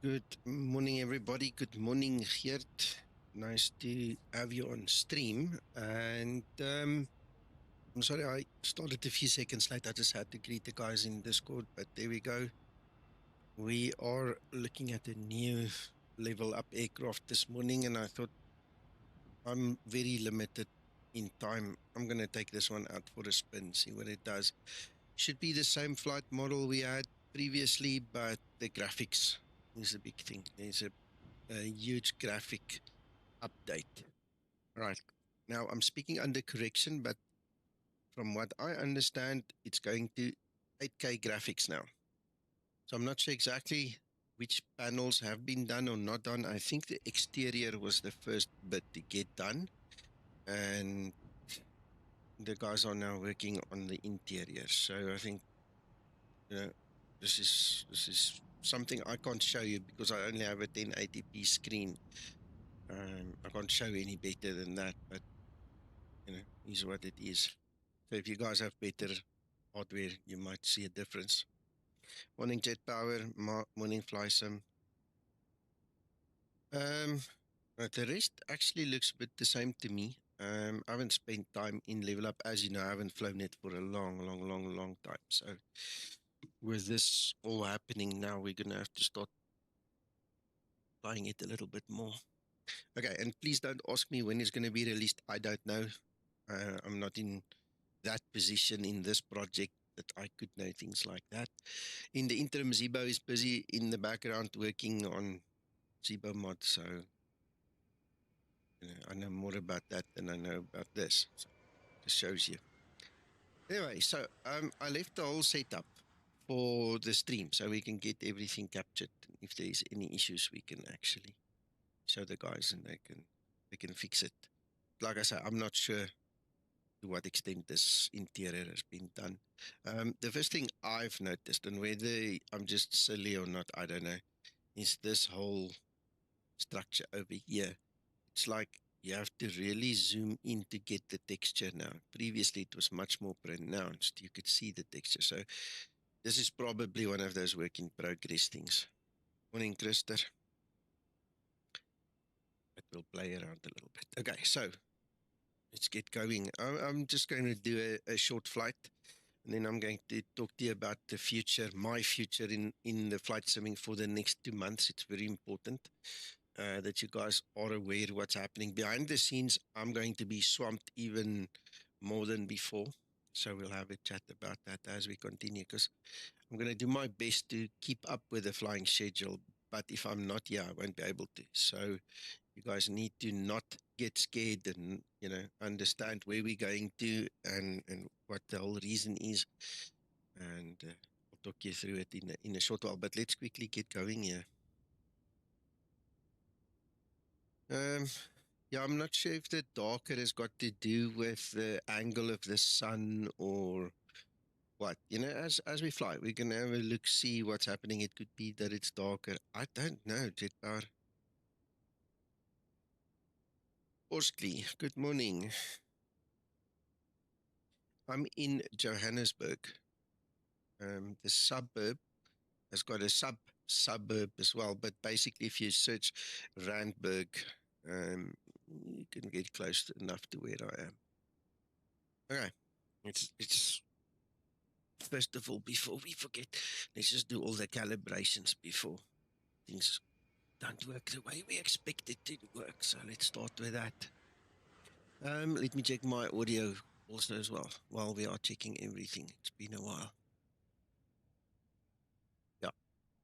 Good morning, everybody. Good morning, Geert. Nice to have you on stream. And I'm sorry I started a few seconds late. I just had to greet the guys in Discord, but there we go. We are looking at a new LevelUP aircraft this morning, and I thought I'm very limited in time. I'm going to take this one out for a spin, see what it does. Should be the same flight model we had previously, but the graphics is a big thing. There's a huge graphic update. Right. Now I'm speaking under correction, but from what I understand, it's going to 8K graphics now. So I'm not sure exactly which panels have been done or not done. I think the exterior was the first bit to get done. And the guys are now working on the interior. So I think, this is something I can't show you because I only have a 1080p screen. I can't show any better than that, but is what it is. So if you guys have better hardware, you might see a difference. Morning Jet Power, morning Flysim. The rest actually looks a bit the same to me. I haven't spent time in LevelUP, as you know. I haven't flown it for a long time. So with this all happening now, we're gonna have to start flying it a little bit more. Okay, and please don't ask me when it's going to be released. I don't know. I'm not in that position in this project that I could know things like that. In the interim, Zibo is busy in the background working on Zibo mod, so I know more about that than I know about this. So it just shows you. Anyway, so I left the whole setup for the stream so we can get everything captured. If there's any issues, we can actually show the guys and they can fix it. Like I said, I'm not sure to what extent this interior has been done. The first thing I've noticed, and whether I'm just silly or not, I don't know, is this whole structure over here. It's like you have to really zoom in to get the texture now. Previously, it was much more pronounced. You could see the texture. So this is probably one of those work in progress things. Morning, Krister. But we'll play around a little bit. Okay, so let's get going. I'm just going to do a short flight, and then I'm going to talk to you about the future, my future in the flight simming for the next 2 months. It's very important that you guys are aware what's happening. Behind the scenes, I'm going to be swamped even more than before. So we'll have a chat about that as we continue, because I'm going to do my best to keep up with the flying schedule. But if I'm not here, I won't be able to. So you guys need to not get scared and, understand where we're going to and what the whole reason is. And I'll talk you through it in a short while. But let's quickly get going here. Yeah, I'm not sure if the darker has got to do with the angle of the sun or what. As we fly, we can have a look, see what's happening. It could be that it's darker. I don't know, Jet Power. Orskley, good morning. I'm in Johannesburg. The suburb has got a suburb as well, but basically if you search Randburg, you can get close enough to where I am. Okay, it's first of all, before we forget, let's just do all the calibrations before things don't work the way we expect it to work. So let's start with that. Let me check my audio also as well while we are checking everything. It's been a while. Yeah,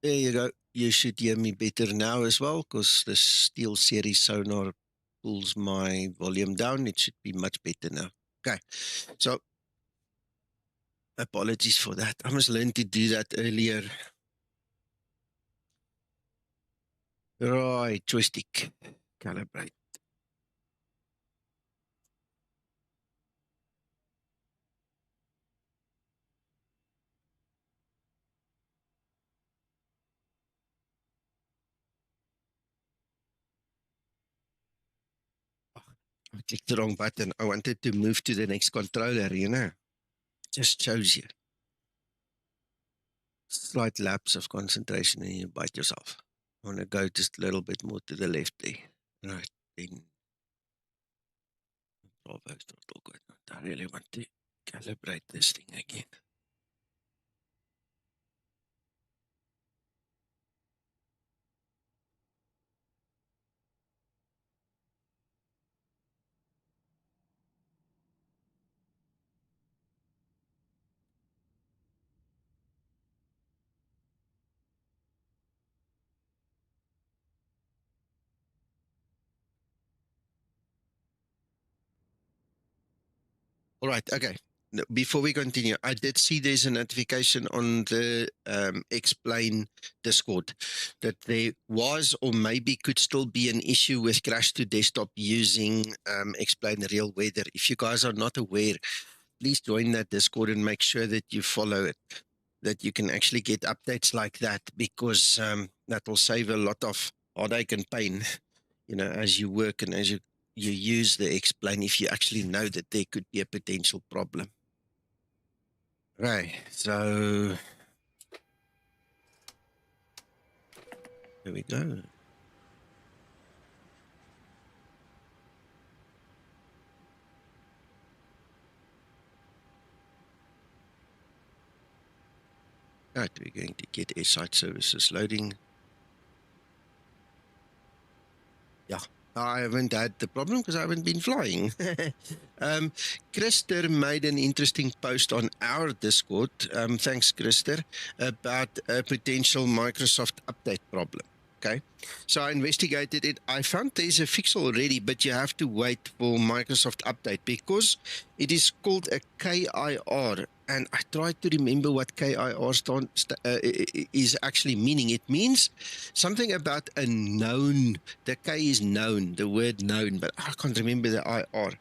there you go. You should hear me better now as well, because the Steel Series sonar pulls my volume down. It should be much better now. Okay, so apologies for that. I must learn to do that earlier. Right, joystick, calibrate. I clicked the wrong button. I wanted to move to the next controller. Just shows you. Slight lapse of concentration and you bite yourself. I want to go just a little bit more to the left there. Right, then Bravo is not all good. I really want to calibrate this thing again. All right, okay. Before we continue, I did see there's a notification on the Explain Discord that there was or maybe could still be an issue with crash to desktop using Explain Real Weather. If you guys are not aware, please join that Discord and make sure that you follow it, that you can actually get updates like that, because that will save a lot of heartache and pain, you know, as you work and as you use the Explain, if you actually know that there could be a potential problem. Right, so there we go. Right, we're going to get site services loading. Yeah, I haven't had the problem because I haven't been flying. Krister made an interesting post on our Discord, thanks Krister, about a potential Microsoft update problem. Okay, so I investigated it. I found there's a fix already, but you have to wait for Microsoft update because it is called a KIR. And I tried to remember what KIR is actually meaning. It means something about a known. The K is known, the word known, but I can't remember the IR.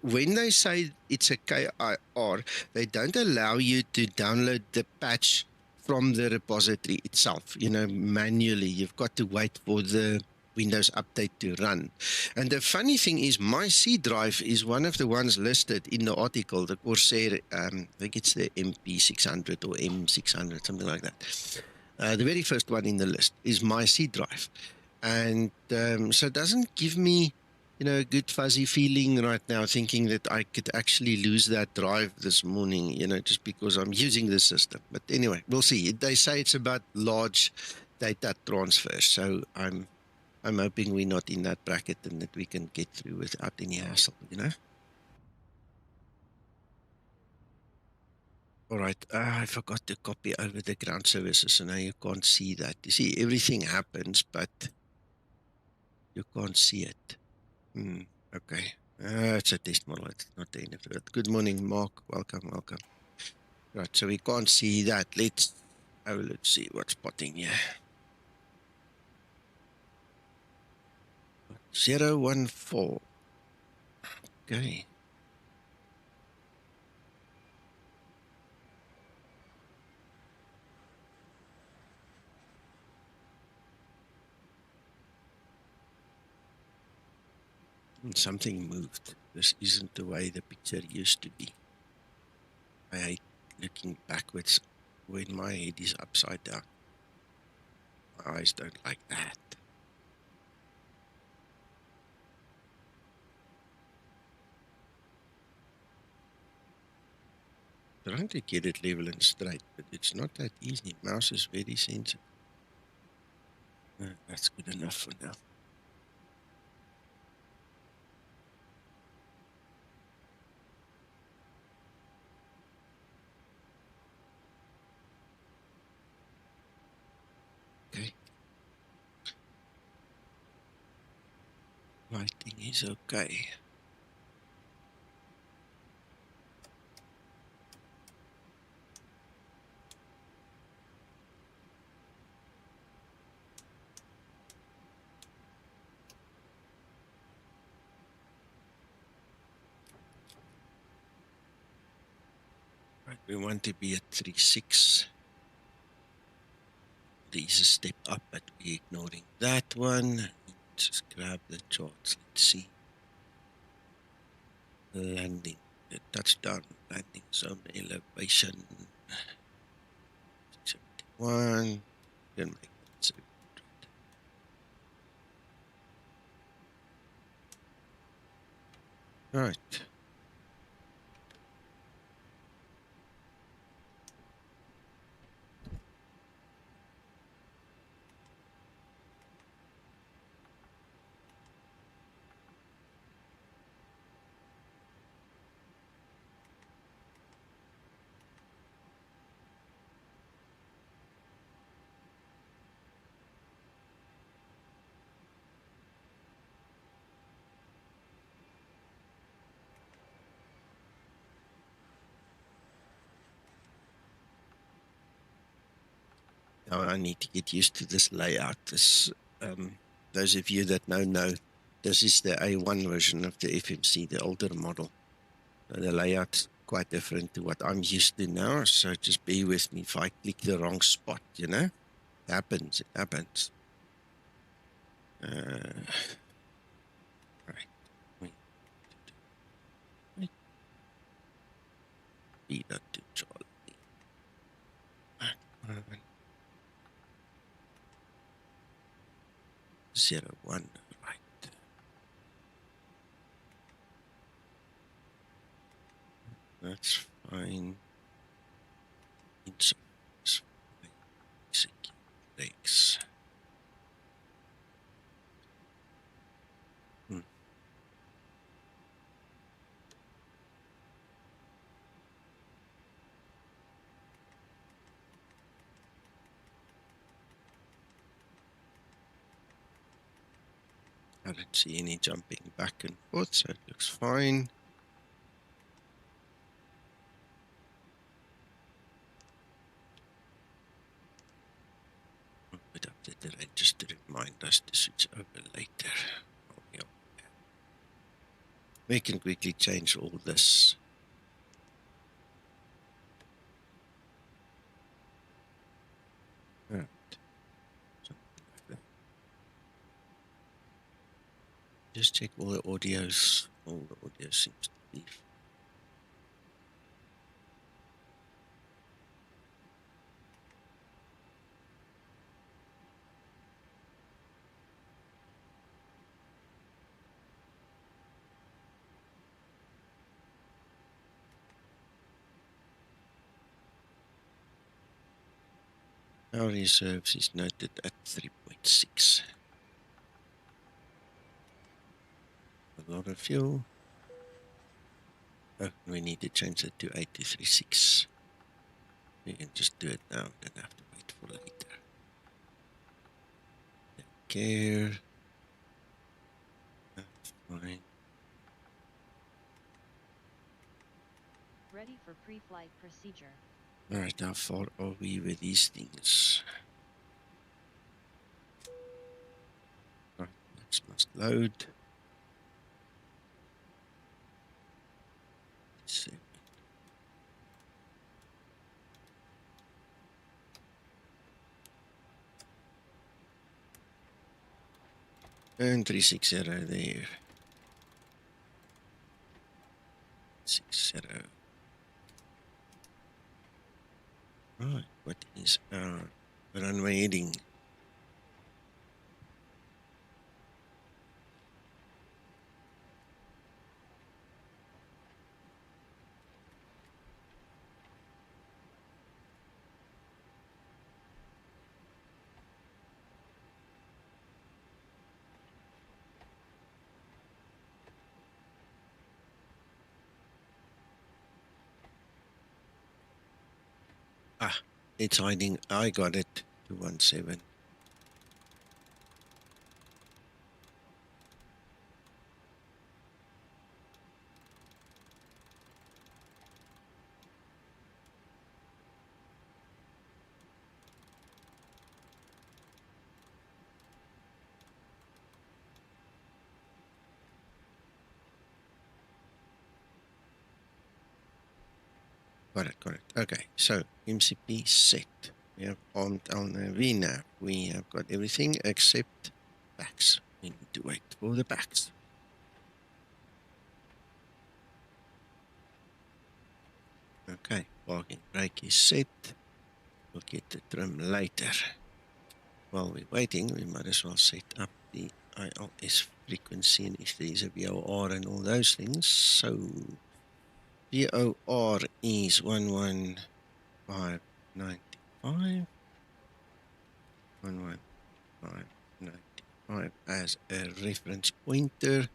When they say it's a KIR, they don't allow you to download the patch from the repository itself, you know, manually. You've got to wait for the Windows update to run. And the funny thing is, my C drive is one of the ones listed in the article, the Corsair, I think it's the MP600 or M600, something like that. The very first one in the list is my C drive. And so it doesn't give me, you know, a good fuzzy feeling right now, thinking that I could actually lose that drive this morning, you know, just because I'm using the system. But anyway, we'll see. They say it's about large data transfers, so I'm hoping we're not in that bracket and that we can get through without any hassle, you know. All right, I forgot to copy over the ground services, so now you can't see that. You see, everything happens, but you can't see it. Okay. It's a test model. It's not the end of it. Good morning, Mark. Welcome, welcome. Right, so we can't see that. Let's see what's spotting here. 014. Okay. Something moved. This isn't the way the picture used to be. I hate looking backwards when my head is upside down. My eyes don't like that. Trying to get it level and straight, but it's not that easy. Mouse is very sensitive. That's good enough for now. Okay. Lighting is okay. Right, we want to be at 3.6. There is a step up, but we're ignoring that one. Just grab the charts. Let's see. Landing, the touchdown, landing zone elevation. 71. Can make it All right. Now I need to get used to this layout. This, those of you that know, this is the A1 version of the FMC, the older model. So the layout's quite different to what I'm used to now. So just bear with me if I click the wrong spot, you know? It happens, it happens. Right. VEDAR to Charlie. 01, right. That's fine. Execute breaks. I don't see any jumping back and forth, so it looks fine. I'll put up the delay just to remind us to switch over later. Oh, yeah. We can quickly change all this. Right. Something like that. Just check all the audios. All the audio seems to be. Our reserves is noted at 3.6. A lot of fuel. Oh, we need to change it to 836. We can just do it now, don't have to wait for later. Care. That's fine. Ready for pre-flight procedure. All right, how far are we with these things? Right, this must load. Let's see. And 360 there. 60. Right, what is our runway heading? Ah, it's hiding. I got it. 217. Got it. Okay, so MCP set. We have on the V-NAV. We have got everything except backs. We need to wait for the backs. Okay, parking brake is set. We'll get the trim later. While we're waiting, we might as well set up the ILS frequency and if there's a VOR and all those things. So VOR is 11595. 11595 as a reference pointer.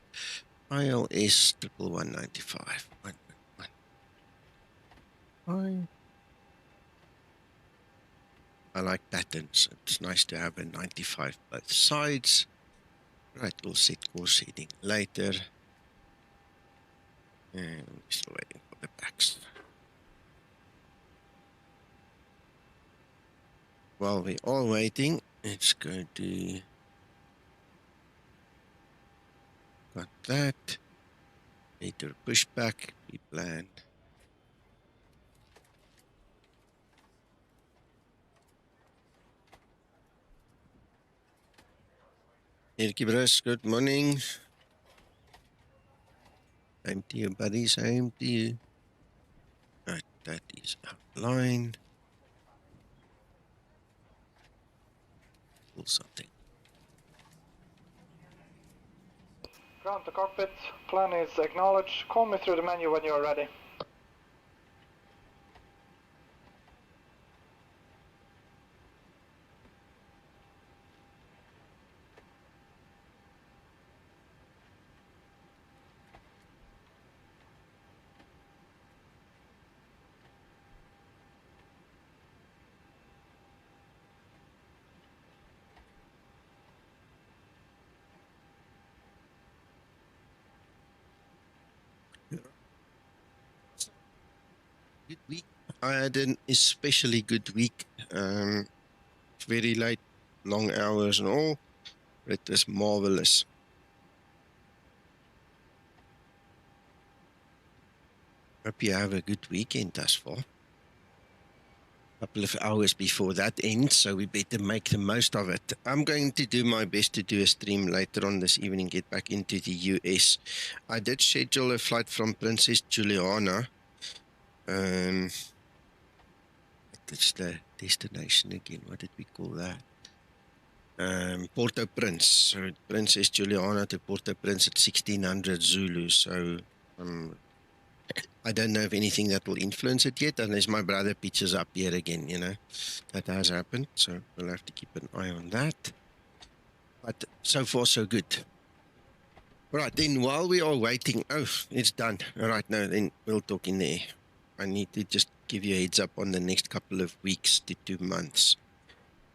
ILS 11195. 11195. I like patterns. It's nice to have a 95 both sides. Right, we'll set course heading later. And we're still waiting for the backs. While we're all waiting, it's going to got that. Later pushback, we planned. Erky Bruce, good morning. Same to you, buddy. Same to you. Right, that is outline. Pull something. Ground to cockpit. Plan is acknowledged. Call me through the menu when you are ready. Good week. I had an especially good week. Very late, long hours and all. It was marvelous. Hope you have a good weekend thus far. Couple of hours before that ends, so we better make the most of it. I'm going to do my best to do a stream later on this evening, get back into the US. I did schedule a flight from Princess Juliana. It's the destination again. What did we call that? Port-au-Prince. So Princess Juliana to Port-au-Prince at 1600 Zulu. So I don't know if anything that will influence it yet, unless my brother pitches up here again, you know. That has happened, so we'll have to keep an eye on that. But so far, so good. All right, then while we are waiting, oh, it's done. All right, now then we'll talk in there. I need to just give you a heads up on the next couple of weeks to 2 months.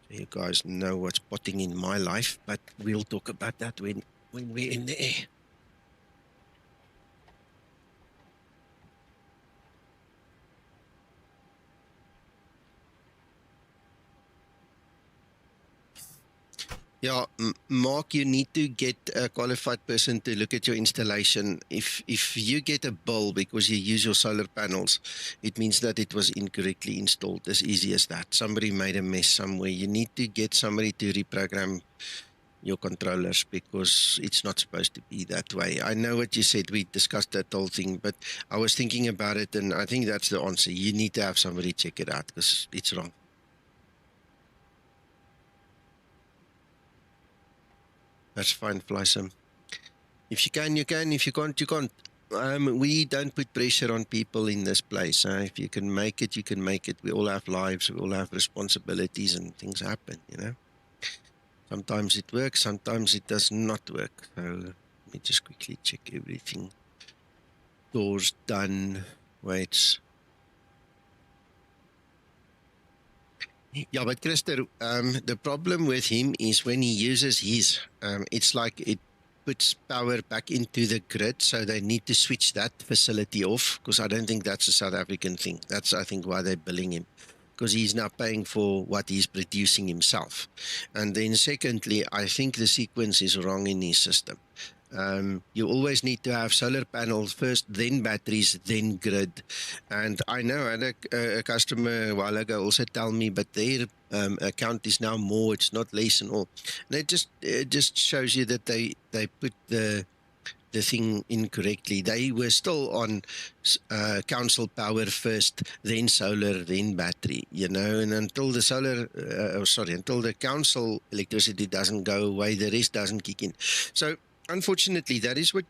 So you guys know what's potting in my life, but we'll talk about that when we're in the air. Yeah, Mark, you need to get a qualified person to look at your installation. If you get a bill because you use your solar panels, it means that it was incorrectly installed, as easy as that. Somebody made a mess somewhere. You need to get somebody to reprogram your controllers because it's not supposed to be that way. I know what you said. We discussed that whole thing, but I was thinking about it, and I think that's the answer. You need to have somebody check it out because it's wrong. That's fine, Flysim. If you can, you can. If you can't, you can't. We don't put pressure on people in this place. If you can make it, you can make it. We all have lives. We all have responsibilities and things happen, you know. Sometimes it works. Sometimes it does not work. So let me just quickly check everything. Doors done. Waits. Yeah, but Christer, the problem with him is when he uses his, it's like it puts power back into the grid, so they need to switch that facility off, because I don't think that's a South African thing. That's, I think, why they're billing him, because he's now paying for what he's producing himself. And then secondly, I think the sequence is wrong in his system. You always need to have solar panels first, then batteries, then grid. And I know I had a customer a while ago also tell me, but their account is now more, it's not less and all. And it just shows you that they put the thing incorrectly. They were still on council power first, then solar, then battery, you know, and until the until the council electricity doesn't go away, the rest doesn't kick in. So Unfortunately, that is what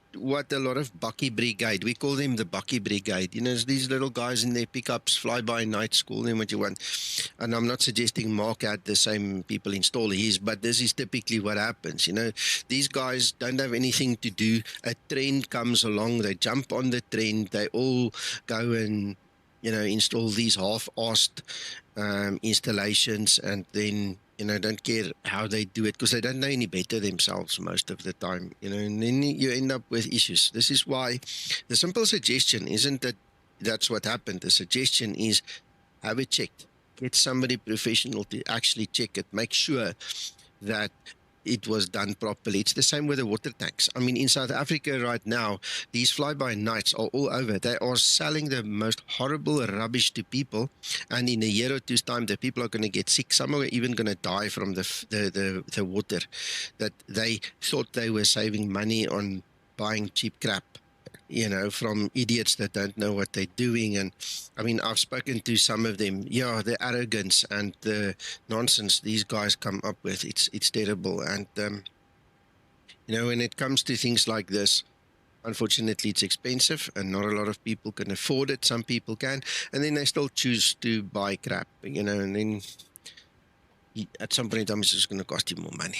a lot of Bucky Brigade, we call them the Bucky Brigade. You know, it's these little guys in their pickups, fly-by-nights, call them what you want. And I'm not suggesting Mark had the same people install his, but this is typically what happens. You know, these guys don't have anything to do. A trend comes along, they jump on the trend, they all go and, you know, install these half-assed installations, and then, you know, don't care how they do it because they don't know any better themselves most of the time, you know, and then you end up with issues. This is why the simple suggestion isn't that that's what happened. The suggestion is have it checked. Get somebody professional to actually check it. Make sure that it was done properly. It's the same with the water tanks. I mean, in South Africa right now, these fly-by-nights are all over. They are selling the most horrible rubbish to people, and in a year or two's time, the people are going to get sick. Some are even going to die from the water that they thought they were saving money on buying cheap crap, you know, from idiots that don't know what they're doing. And I mean, I've spoken to some of them. Yeah, the arrogance and the nonsense these guys come up with, it's terrible. And you know, when it comes to things like this, unfortunately, it's expensive and not a lot of people can afford it. Some people can, and then they still choose to buy crap, you know, and then at some point in time, it's just going to cost you more money.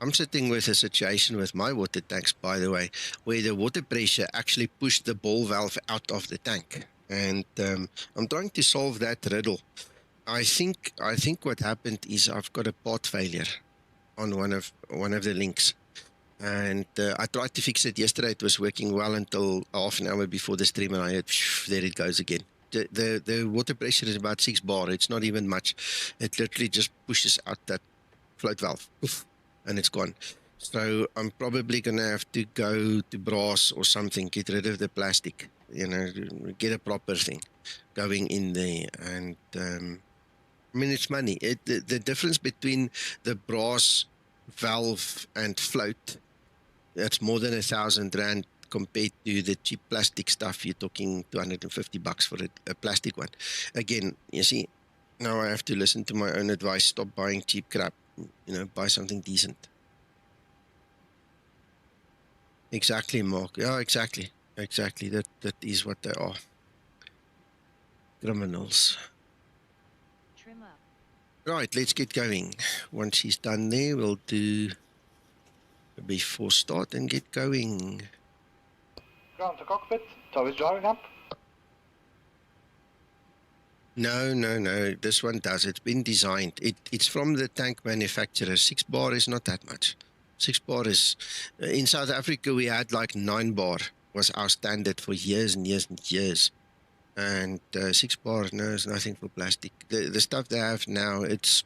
I'm sitting with a situation with my water tanks, by the way, where the water pressure actually pushed the ball valve out of the tank. And I'm trying to solve that riddle. I think what happened is I've got a part failure on one of the links. And I tried to fix it yesterday. It was working well until half an hour before the stream, and I had, there it goes again. The water pressure is about 6 bar. It's not even much. It literally just pushes out that float valve. Oof. And it's gone. So I'm probably going to have to go to brass or something, get rid of the plastic, you know, get a proper thing going in there. And I mean, it's money. The difference between the brass valve and float, that's more than R1,000 compared to the cheap plastic stuff. You're talking $250 for a plastic one. Again, you see, now I have to listen to my own advice. Stop buying cheap crap. You know, buy something decent. Exactly, Mark. Yeah, exactly. That is what they are. Criminals. Trim up. Right, let's get going. Once she's done there, we'll do a before start and get going. Ground to cockpit, tow is driving up. No. This one does. It's been designed. It's from the tank manufacturer. 6 bar is not that much. 6 bar is... in South Africa, we had like 9 bar was our standard for years and years and years. And 6 bar, no, is nothing for plastic. The stuff they have now, it's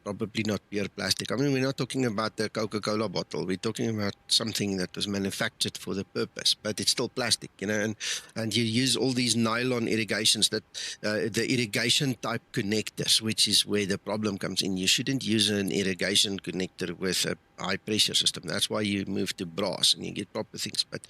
probably not pure plastic. I mean, we're not talking about the Coca-Cola bottle. We're talking about something that was manufactured for the purpose, but it's still plastic, you know, and you use all these nylon irrigations, that the irrigation type connectors, which is where the problem comes in. You shouldn't use an irrigation connector with a high pressure system. That's why you move to brass and you get proper things. But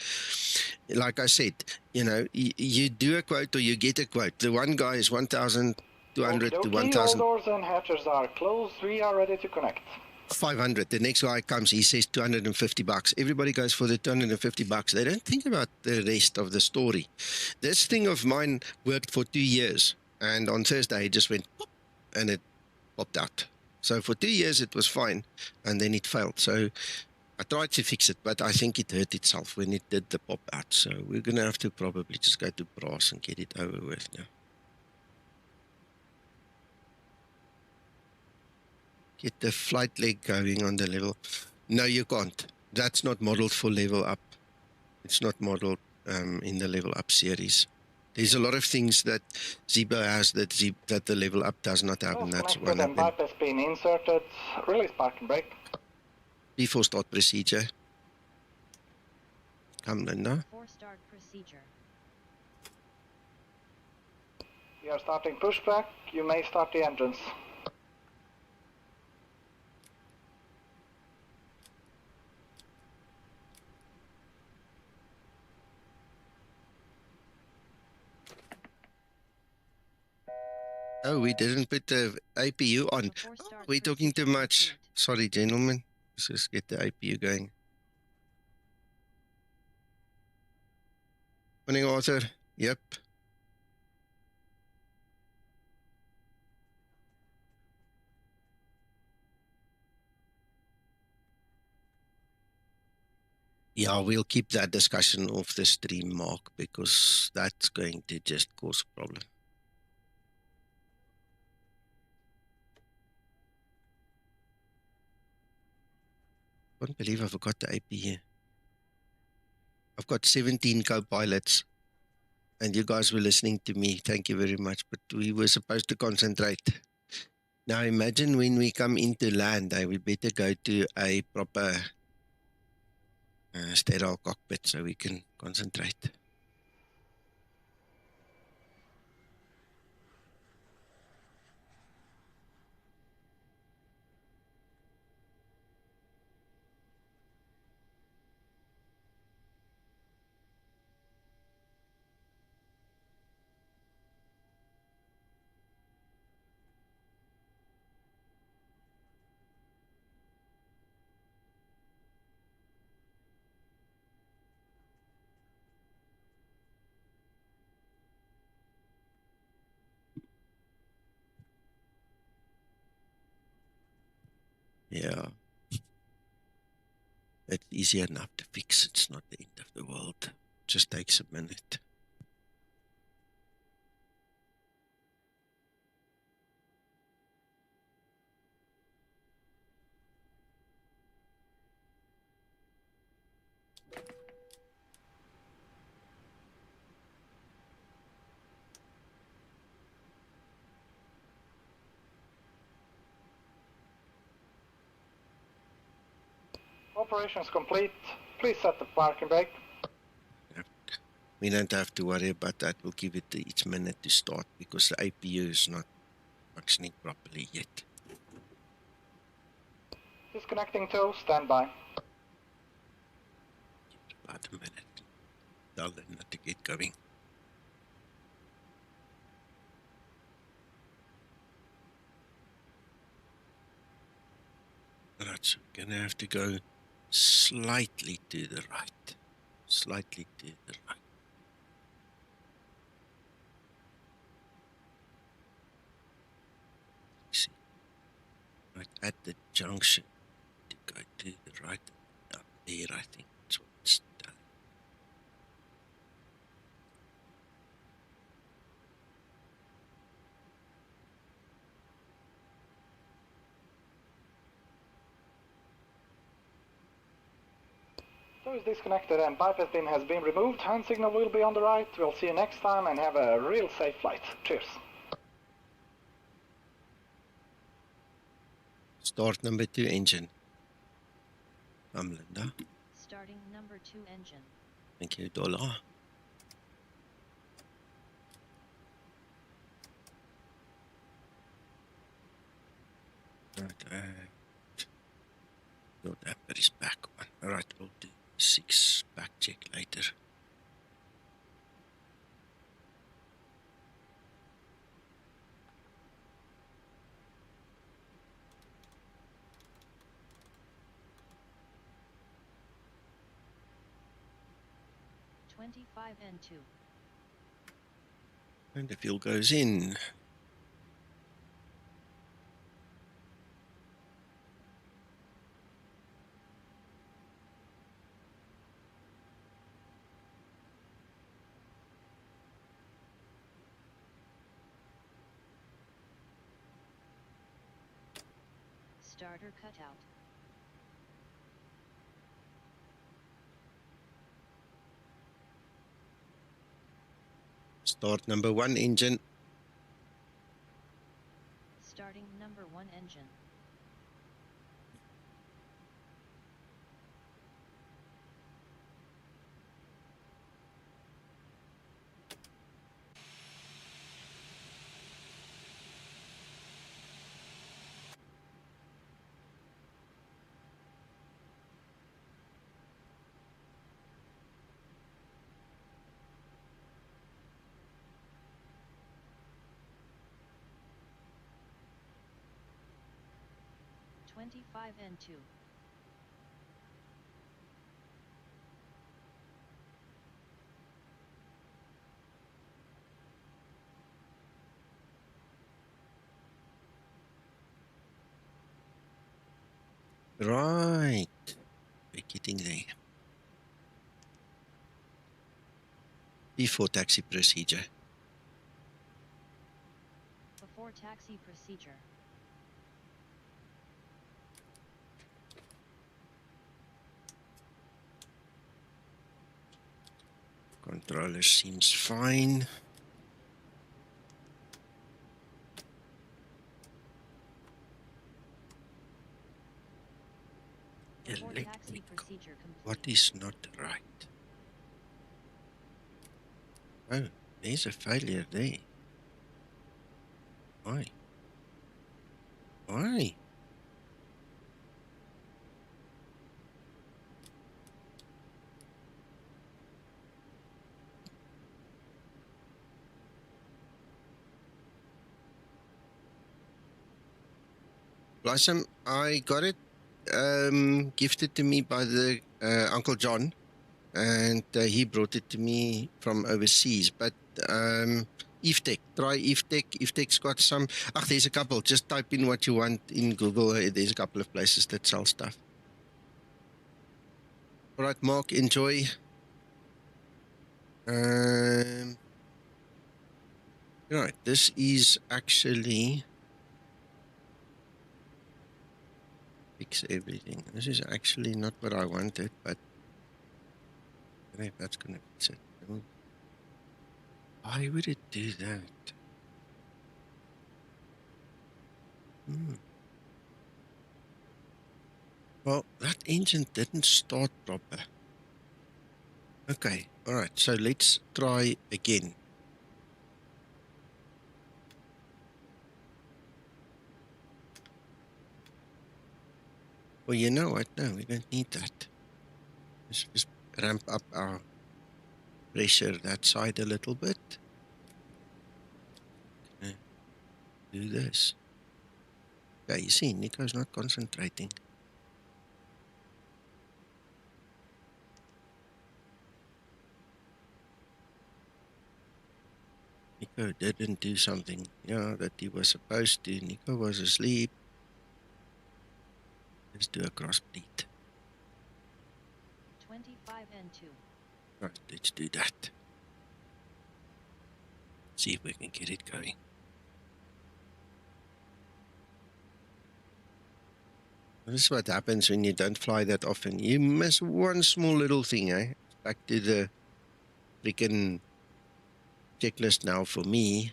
like I said, you know, you do a quote or you get a quote. The one guy is 1,200 to 1,000. All doors and hatches are closed. We are ready to connect. 500. The next guy comes, he says $250. Everybody goes for the $250. They don't think about the rest of the story. This thing of mine worked for 2 years, and on Thursday it just went pop, and it popped out. So for 2 years it was fine, and then it failed. So I tried to fix it, but I think it hurt itself when it did the pop out. So we're going to have to probably just go to brass and get it over with now. Get the flight leg going on the level. No, you can't. That's not modeled for LevelUP. It's not modeled in the LevelUP series. There's a lot of things that Zibo has that the LevelUP does not have, and that's one of them. Bypass pin inserted. Release park and brake. Before start procedure. Come, Linda. Before start procedure. We are starting pushback. You may start the engines. Oh, we didn't put the APU on. We're talking too much. Sorry, gentlemen. Let's just get the APU going. Morning, Arthur. Yep. Yeah, we'll keep that discussion off the stream, Mark, because that's going to just cause a problem. I can't believe I forgot the AP here. I've got 17 co-pilots, and you guys were listening to me. Thank you very much, but we were supposed to concentrate. Now imagine when we come into land, we better go to a proper sterile cockpit so we can concentrate. Yeah. It's easy enough to fix. It's not the end of the world. It just takes a minute. Operations complete. Please set the parking brake. We don't have to worry about that. We'll give it each minute to start because the APU is not functioning properly yet. Disconnecting tow, stand by. Give it about a minute. Tell them not to get going. Alright, so we're going to have to go slightly to the right. Slightly to the right. See. Right at the junction. To go to the right. Up there, I think that's what it's done. Tow is disconnected and bypass pin has been removed. Hand signal will be on the right. We'll see you next time and have a real safe flight. Cheers. Start number 2 engine. Linda. Starting number 2 engine. Thank you, Dollar. Right, your damper is back on. Alright, we'll do 6 back check later. N2. And the fuel goes in. Starter cutout. Start number 1 engine. Starting number 1 engine. N2. Right. We're getting there. Before taxi procedure. Before taxi procedure. Controller seems fine. Before taxi Electrical. procedure complete. What is not right? Oh, there's a failure there. Why? Why? Blossom, I got it gifted to me by the Uncle John, and he brought it to me from overseas. But EVTech, try EVTech. EVTech's got some. There's a couple. Just type in what you want in Google. There's a couple of places that sell stuff. All right, Mark, enjoy. Right, this is actually fix everything. This is actually not what I wanted, but I don't know if that's gonna fix it. Why would it do that? Well, that engine didn't start proper. Okay, all right, so let's try again. Well, you know what? No, we don't need that. Let's just ramp up our pressure that side a little bit. Okay, do this. Okay, you see, Nico's not concentrating. Nico didn't do something, that he was supposed to. Nico was asleep. Let's do a cross bleed. 25 and 2. Right, let's do that. See if we can get it going. This is what happens when you don't fly that often. You miss one small little thing, eh? Back to the freaking checklist now for me.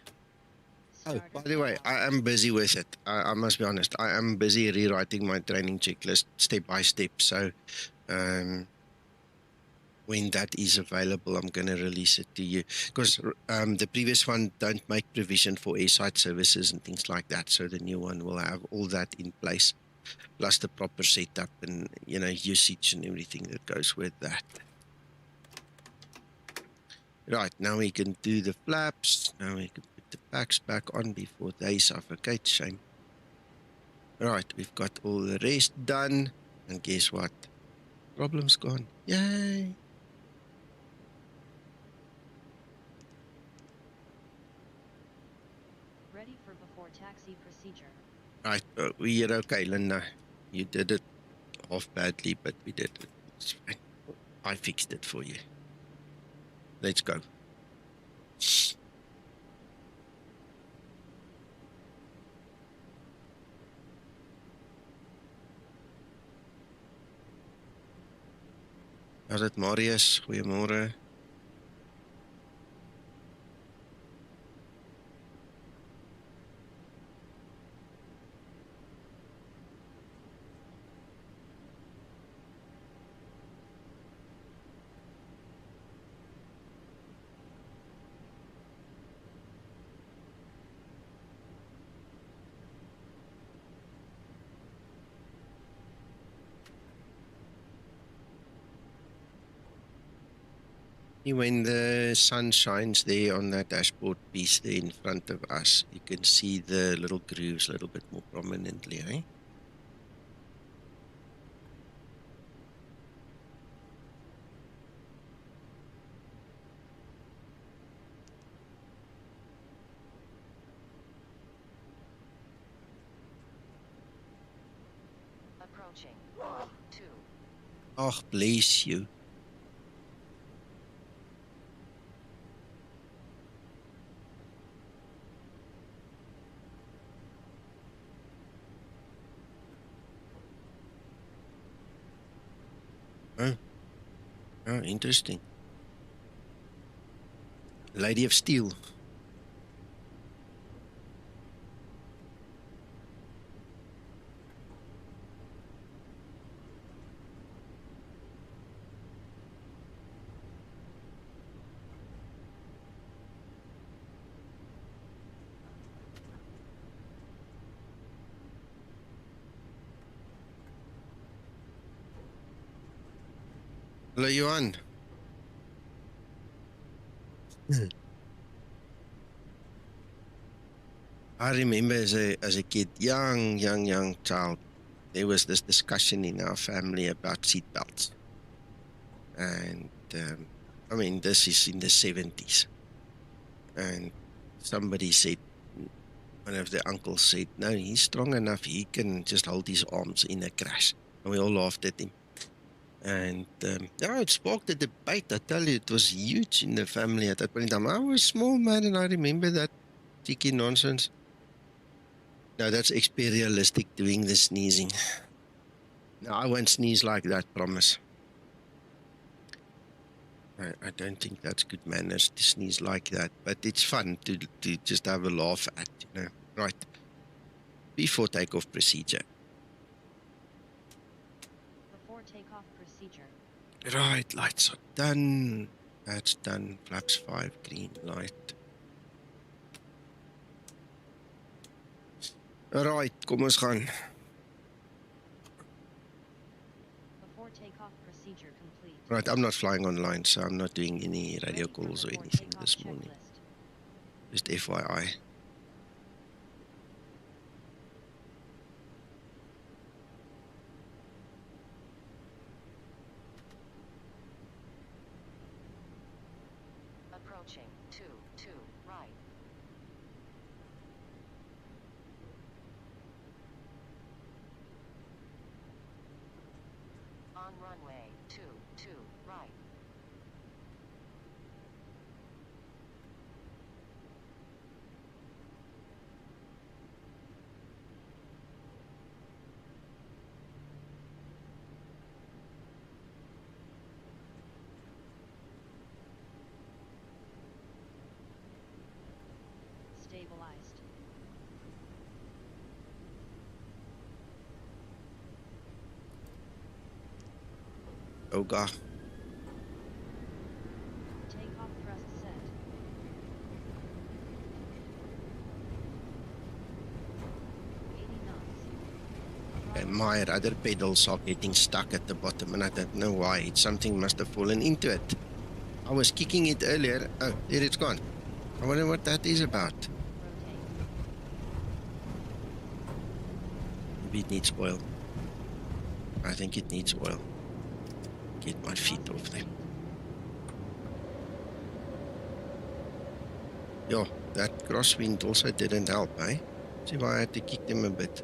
Oh, by the way, I am busy with it. I must be honest. I am busy rewriting my training checklist step by step. So when that is available, I'm going to release it to you. Because the previous one don't make provision for airside services and things like that. So the new one will have all that in place, plus the proper setup and, usage and everything that goes with that. Right, now we can do the flaps. Now we can put the packs back on before they suffocate. Shame. Right, we've got all the rest done. And guess what? Problem's gone. Yay! Ready for before taxi procedure. Right, we're okay, Linda. You did it half badly, but we did it. It's fine. I fixed it for you. Let's go. How's it, Marius? Goeiemôre. When the sun shines there on that dashboard piece there in front of us, you can see the little grooves a little bit more prominently, eh? Approach Approaching 1, 2. Oh, bless you. Oh, oh, interesting. Lady of Steel. Hello, Johan. I remember as a kid, young child, there was this discussion in our family about seatbelts. And, I mean, this is in the 70s. And somebody said, one of the uncles said, no, he's strong enough, he can just hold his arms in a crash. And we all laughed at him. And yeah, it sparked a debate. I tell you, it was huge in the family at that point in time. I was small, man, and I remember that cheeky nonsense. No, that's experialistic doing the sneezing. No, I won't sneeze like that, promise. I don't think that's good manners to sneeze like that, but it's fun to just have a laugh at, you know. Right. Before takeoff procedure. Before takeoff procedure. Right, lights are done. That's done. Flaps 5, green light. Right, kom ons gaan. Before takeoff procedure complete. Right, I'm not flying online, so I'm not doing any radio Ready for calls or before anything takeoff this morning. checklist. Just FYI. Approaching 2, 2, right. On runway 2, 2, right. Stabilized. Oh god. Takeoff thrust set. 80 knots. And my rudder pedals are getting stuck at the bottom and I don't know why. Something must have fallen into it. I was kicking it earlier. Oh, there it's gone. I wonder what that is about. Rotate. Maybe it needs oil. I think it needs oil. Get my feet off there. Yeah, that crosswind also didn't help, eh? See why I had to kick them a bit.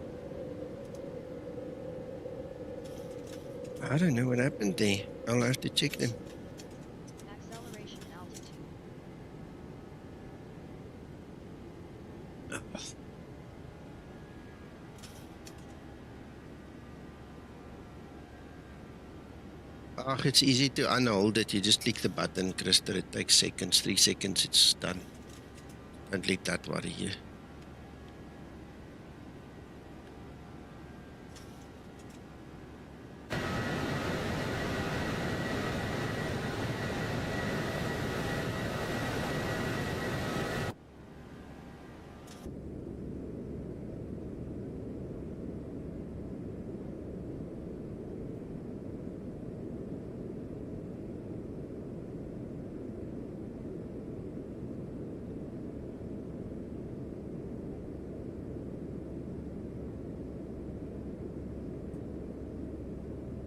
I don't know what happened there. I'll have to check them. Acceleration altitude. It's easy to unhold it. You just click the button, Krister. It takes seconds, 3 seconds, it's done. Don't let that worry you.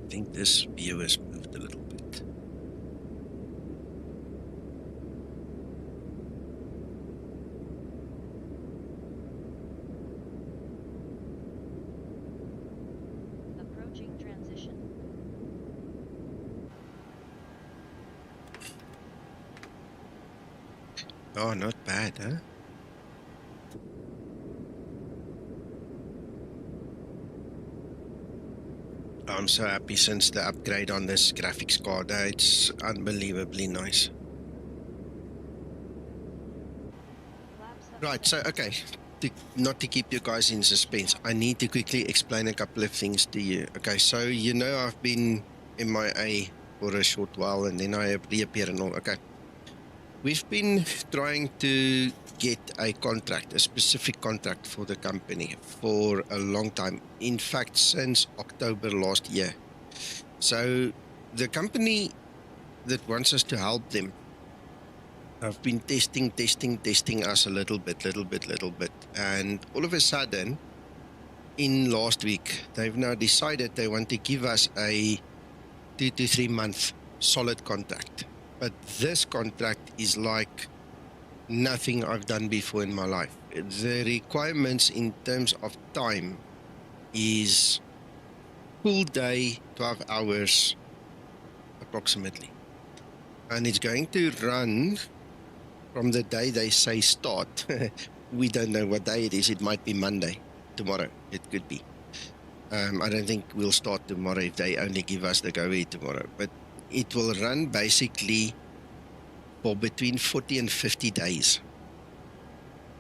I think this view has moved a little bit. Approaching Oh, not bad, huh? I'm so happy since the upgrade on this graphics card. It's unbelievably nice. Flaps up Right, so, 7. okay, not to keep you guys in suspense, I need to quickly explain a couple of things to you. Okay, so you know I've been MIA for a short while and then I reappear and all. Okay, we've been trying to get a contract, a specific contract for the company for a long time. In fact, since October last year. So the company that wants us to help them have been testing us a little bit. And all of a sudden, in last week, they've now decided they want to give us a 2 to 3 month solid contract. But this contract is like nothing I've done before in my life. The requirements in terms of time is full day, 12 hours approximately. And it's going to run from the day they say start. We don't know what day it is. It might be Monday, tomorrow. It could be. I don't think we'll start tomorrow if they only give us the go-ahead tomorrow. But it will run basically for between 40 and 50 days.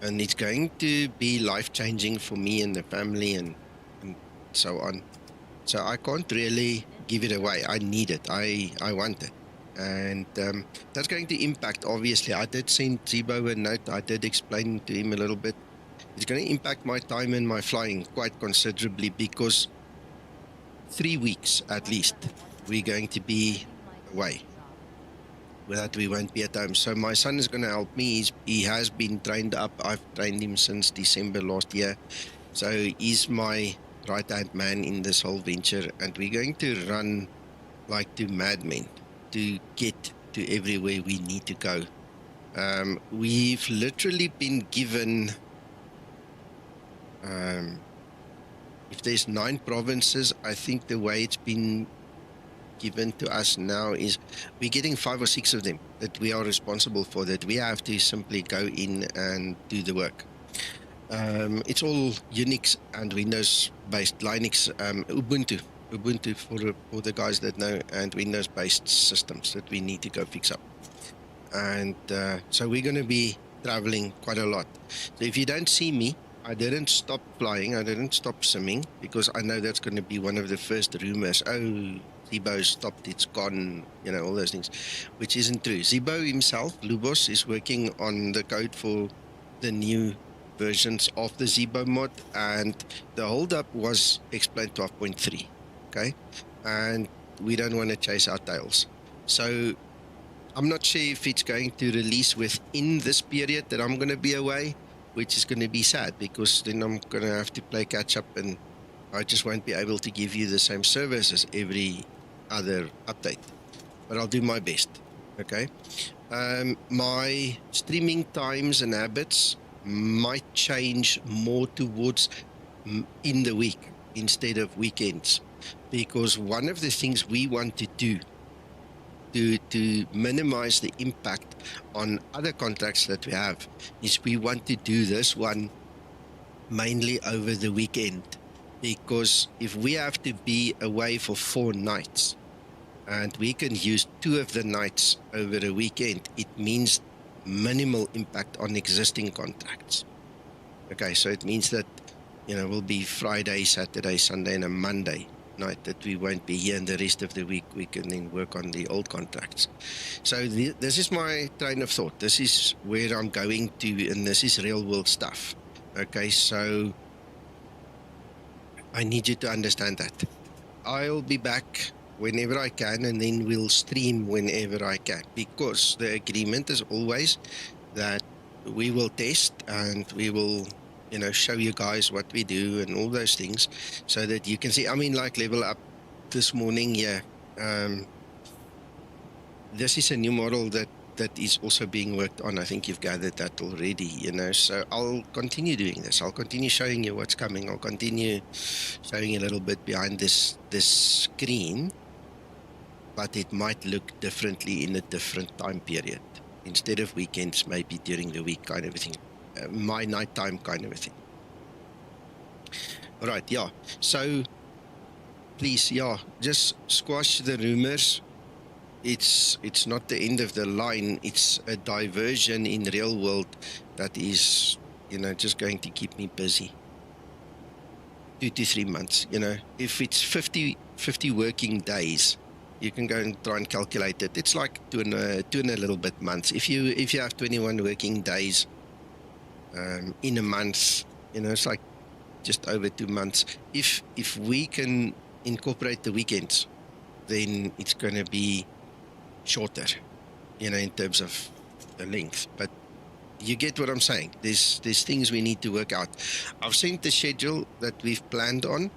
And it's going to be life-changing for me and the family and so on. So I can't really give it away. I need it. I want it. And that's going to impact, obviously. I did send Zibo a note. I did explain to him a little bit. It's going to impact my time and my flying quite considerably because 3 weeks at least we're going to be away, that we won't be at home. So my son is going to help me. He has been trained up. I've trained him since December last year. So he's my right-hand man in this whole venture. And we're going to run like two madmen to get to everywhere we need to go. We've literally been given, if there's 9 provinces, I think the way it's been given to us now is we're getting 5 or 6 of them that we are responsible for, that we have to simply go in and do the work. It's all Unix and Windows based, Linux, Ubuntu for the guys that know, and Windows based systems that we need to go fix up. And so we're going to be traveling quite a lot. So if you don't see me, I didn't stop flying, I didn't stop simming, because I know that's going to be one of the first rumors. Oh, Zibo stopped, it's gone, you know, all those things, which isn't true. Zibo himself, Lubos, is working on the code for the new versions of the Zibo mod, and the holdup was explained 12.3, okay? And we don't want to chase our tails. So I'm not sure if it's going to release within this period that I'm going to be away, which is going to be sad, because then I'm going to have to play catch up and I just won't be able to give you the same service as every other update. But I'll do my best, okay? My streaming times and habits might change more towards in the week instead of weekends, because one of the things we want to do to minimize the impact on other contracts that we have is we want to do this one mainly over the weekend, because if we have to be away for 4 nights and we can use 2 of the nights over a weekend, it means minimal impact on existing contracts. Okay, so it means that, you know, we'll be Friday, Saturday, Sunday and a Monday night that we won't be here, and the rest of the week we can then work on the old contracts. So this is my train of thought. This is where I'm going to, and this is real world stuff. Okay, so I need you to understand that. I'll be back whenever I can, and then we'll stream whenever I can, because the agreement is always that we will test and we will, you know, show you guys what we do and all those things, so that you can see. I mean, like LevelUP this morning, yeah. This is a new model that is also being worked on. I think you've gathered that already, you know. So I'll continue doing this. I'll continue showing you what's coming. I'll continue showing you a little bit behind this screen, but it might look differently in a different time period. instead of weekends, maybe during the week kind of a thing. My nighttime kind of a thing. All right, yeah. So please, yeah, just squash the rumors. It's not the end of the line. It's a diversion in real world that is, you know, just going to keep me busy. 2 to 3 months, you know. If it's 50 working days, you can go and try and calculate it. It's like two and a little bit months. If you have 21 working days in a month, you know, it's like just over 2 months. If we can incorporate the weekends, then it's going to be shorter, you know, in terms of the length. But you get what I'm saying. There's things we need to work out. I've sent the schedule that we've planned on,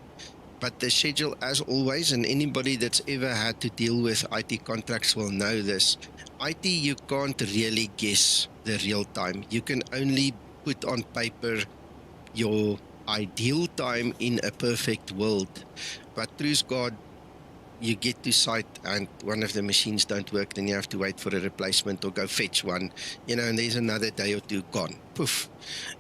but the schedule, as always, and anybody that's ever had to deal with IT contracts will know this. IT, you can't really guess the real time. You can only put on paper your ideal time in a perfect world. But truth God, you get to site and one of the machines don't work, then you have to wait for a replacement or go fetch one, you know, and there's another day or two gone. Poof.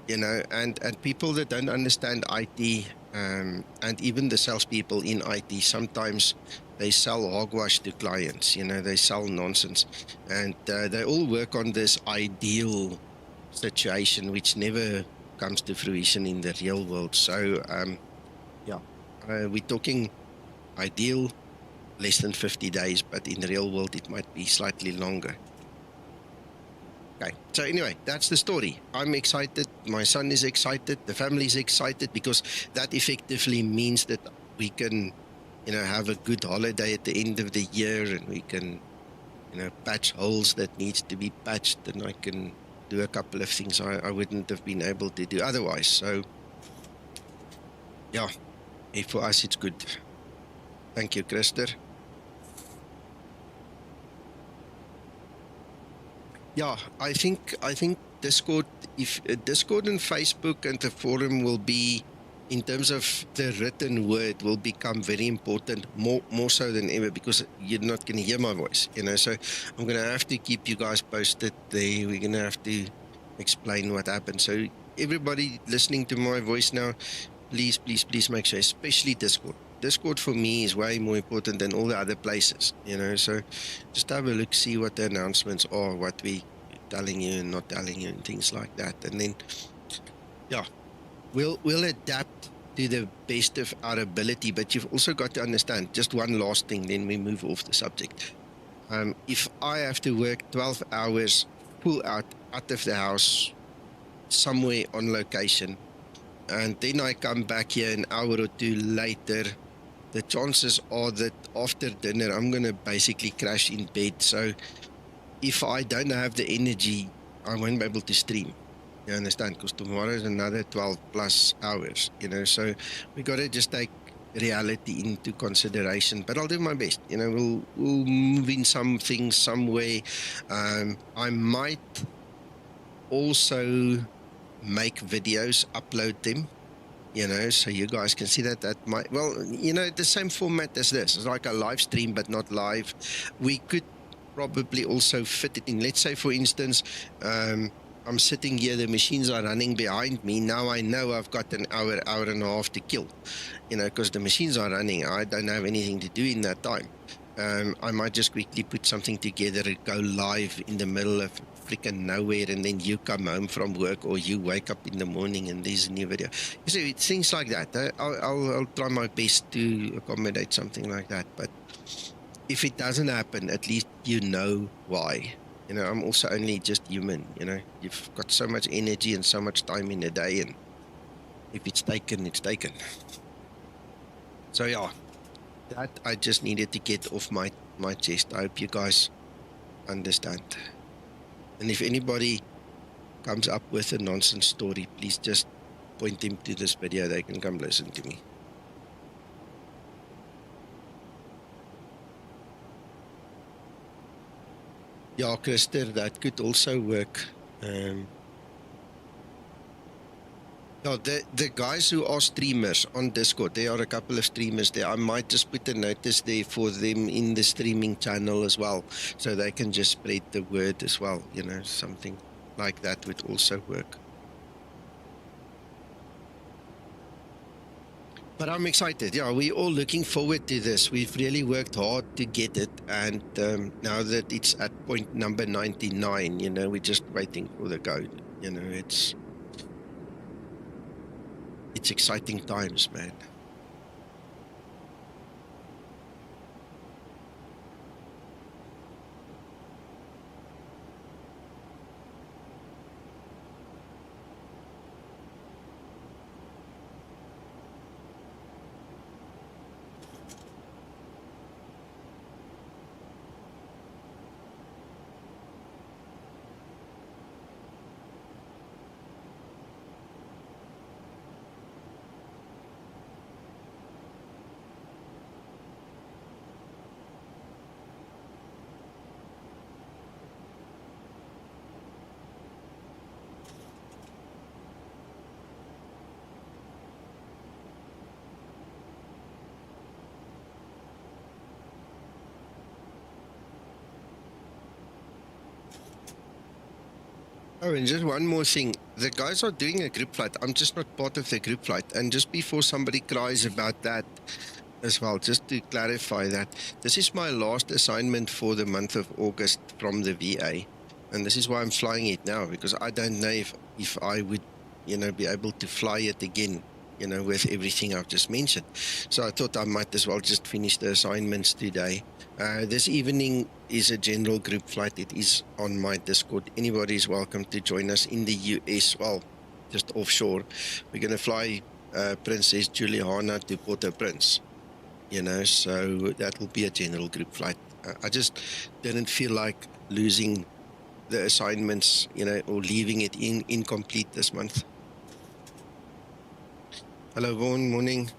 You know, and people that don't understand IT, and even the salespeople in IT, sometimes they sell hogwash to clients, you know, they sell nonsense. And they all work on this ideal situation, which never comes to fruition in the real world. So, yeah, we're talking ideal, less than 50 days, but in the real world it might be slightly longer. Okay, so anyway, that's the story. I'm excited, my son is excited, the family is excited, because that effectively means that we can, you know, have a good holiday at the end of the year, and we can, you know, patch holes that needs to be patched, and I can do a couple of things I wouldn't have been able to do otherwise. So yeah, for us it's good. Thank you, Christer. Yeah, I think Discord, if Discord and Facebook and the forum will be, in terms of the written word, will become very important, more so than ever, because you're not going to hear my voice, you know. So I'm going to have to keep you guys posted there. We're going to have to explain what happened. So everybody listening to my voice now, please make sure, especially Discord. Discord for me is way more important than all the other places, you know. So just have a look, see what the announcements are, what we telling you and not telling you, and things like that. And then, yeah, we'll adapt to the best of our ability. But you've also got to understand, just one last thing, then we move off the subject. If I have to work 12 hours, pull out of the house, somewhere on location, and then I come back here an hour or two later, the chances are that after dinner, I'm going to basically crash in bed. So if I don't have the energy, I won't be able to stream. You understand? Because tomorrow is another 12 plus hours, you know. So we got to just take reality into consideration. But I'll do my best. You know, we'll move in some things some way. I might also make videos, upload them, you know, so you guys can see that might, well, you know, the same format as this. It's like a live stream, but not live. We could probably also fit it in. Let's say, for instance, I'm sitting here, the machines are running behind me. Now I know I've got an hour and a half to kill, you know, because the machines are running. I don't have anything to do in that time. I might just quickly put something together and go live in the middle of freaking nowhere, and then you come home from work, or you wake up in the morning and there's a new video. You see, things like that. I'll try my best to accommodate something like that. But if it doesn't happen, at least you know why. You know, I'm also only just human, you know. You've got so much energy and so much time in a day, and if it's taken, it's taken. So yeah, that I just needed to get off my chest. I hope you guys understand. And if anybody comes up with a nonsense story, please just point them to this video. They can come listen to me. Yeah, Christer, that could also work. Yeah, the guys who are streamers on Discord, there are a couple of streamers there. I might just put a notice there for them in the streaming channel as well, so they can just spread the word as well, you know, something like that would also work. But I'm excited. Yeah, we're all looking forward to this. We've really worked hard to get it, and now that it's at point number 99, you know, we're just waiting for the go. You know, it's exciting times, man. Oh, and just one more thing. The guys are doing a group flight. I'm just not part of the group flight. And just before somebody cries about that as well, just to clarify that, this is my last assignment for the month of August from the VA. And this is why I'm flying it now, because I don't know if I would, you know, be able to fly it again, you know, with everything I've just mentioned. So I thought I might as well just finish the assignments today. This evening is a general group flight. It is on my Discord. Anybody is welcome to join us in the US, well, just offshore. We're going to fly Princess Juliana to Port-au-Prince, you know, so that will be a general group flight. I just didn't feel like losing the assignments, you know, or leaving it incomplete this month. Hello, Vaughan, morning.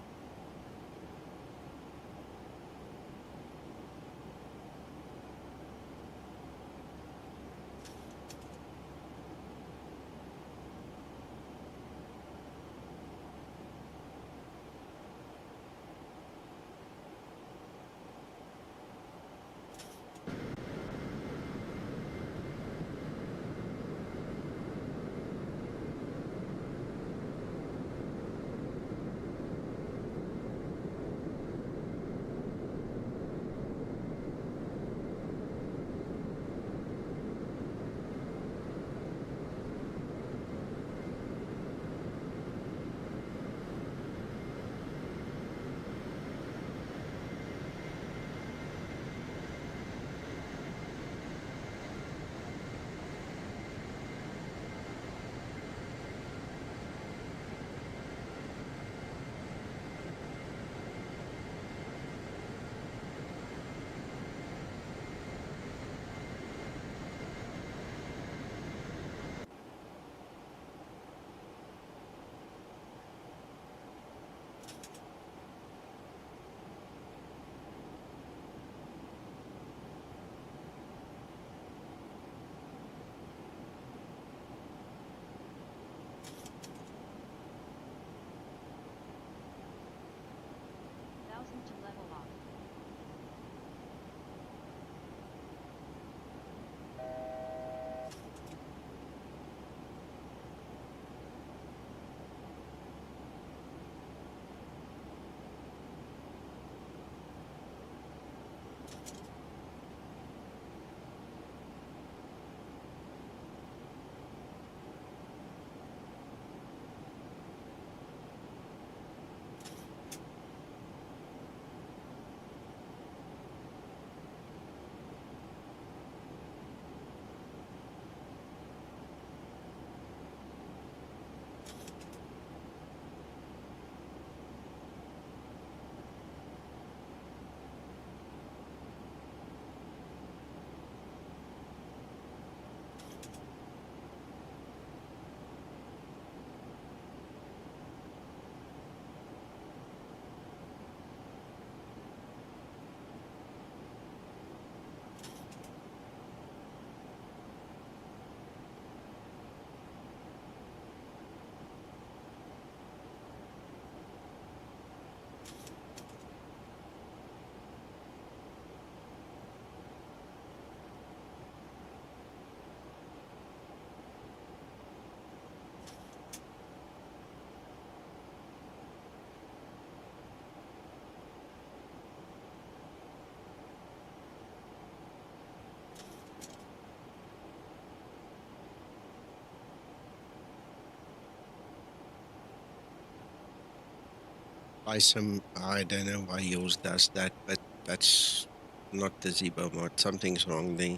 buy some, I don't know why yours does that, but that's not the Zibo mod. Something's wrong there.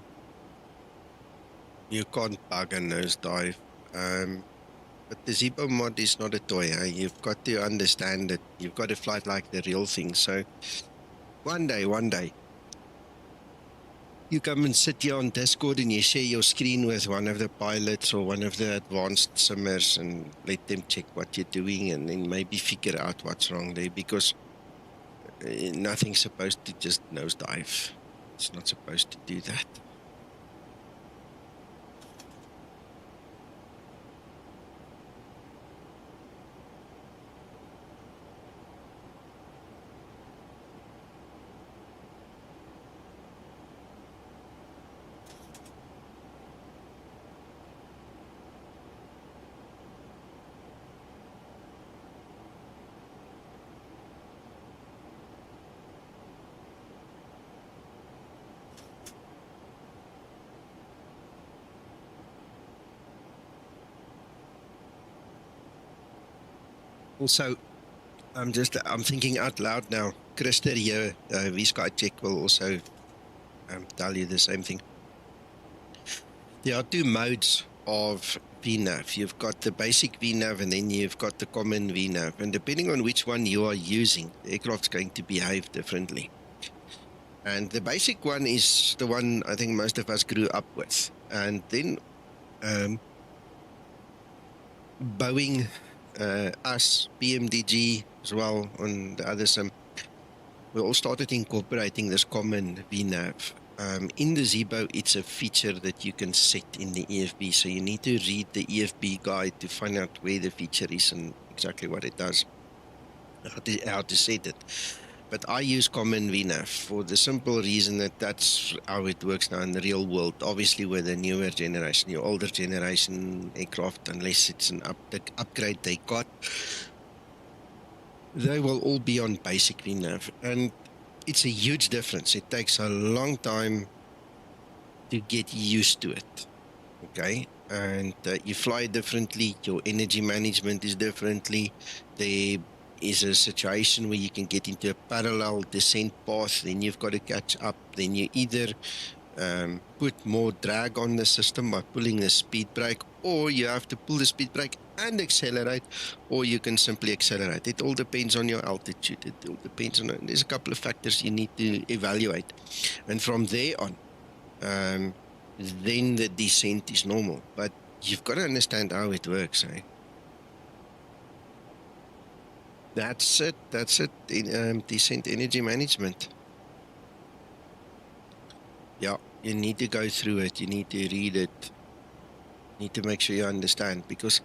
You can't bug a nosedive. But the Zibo mod is not a toy. You've got to understand that you've got to fly like the real thing. So one day, you come and sit here on Discord and you share your screen with one of the pilots or one of the advanced simmers and let them check what you're doing and then maybe figure out what's wrong there, because nothing's supposed to just nosedive. It's not supposed to do that. Also, I'm thinking out loud now. Christer here, V-SkyCheck will also tell you the same thing. There are two modes of V-NAV. You've got the basic V-NAV and then you've got the common V-NAV. And depending on which one you are using, the aircraft's going to behave differently. And the basic one is the one I think most of us grew up with. And then Boeing, us, PMDG as well on the other sim, we all started incorporating this common VNAV. In the Zibo, it's a feature that you can set in the EFB, so you need to read the EFB guide to find out where the feature is and exactly what it does, how to set it. But I use common VNAV for the simple reason that that's how it works now in the real world. Obviously, with the newer generation, your older generation aircraft, unless it's an upgrade they got, they will all be on basic VNAV. And it's a huge difference. It takes a long time to get used to it, okay? And you fly differently, your energy management is differently. There is a situation where you can get into a parallel descent path, then you've got to catch up. Then you either put more drag on the system by pulling the speed brake, or you have to pull the speed brake and accelerate, or you can simply accelerate. It all depends on your altitude. It all depends on, there's a couple of factors you need to evaluate. And from there on, then the descent is normal. But you've got to understand how it works, eh? That's it. In descent energy management. Yeah, you need to go through it. You need to read it. You need to make sure you understand, because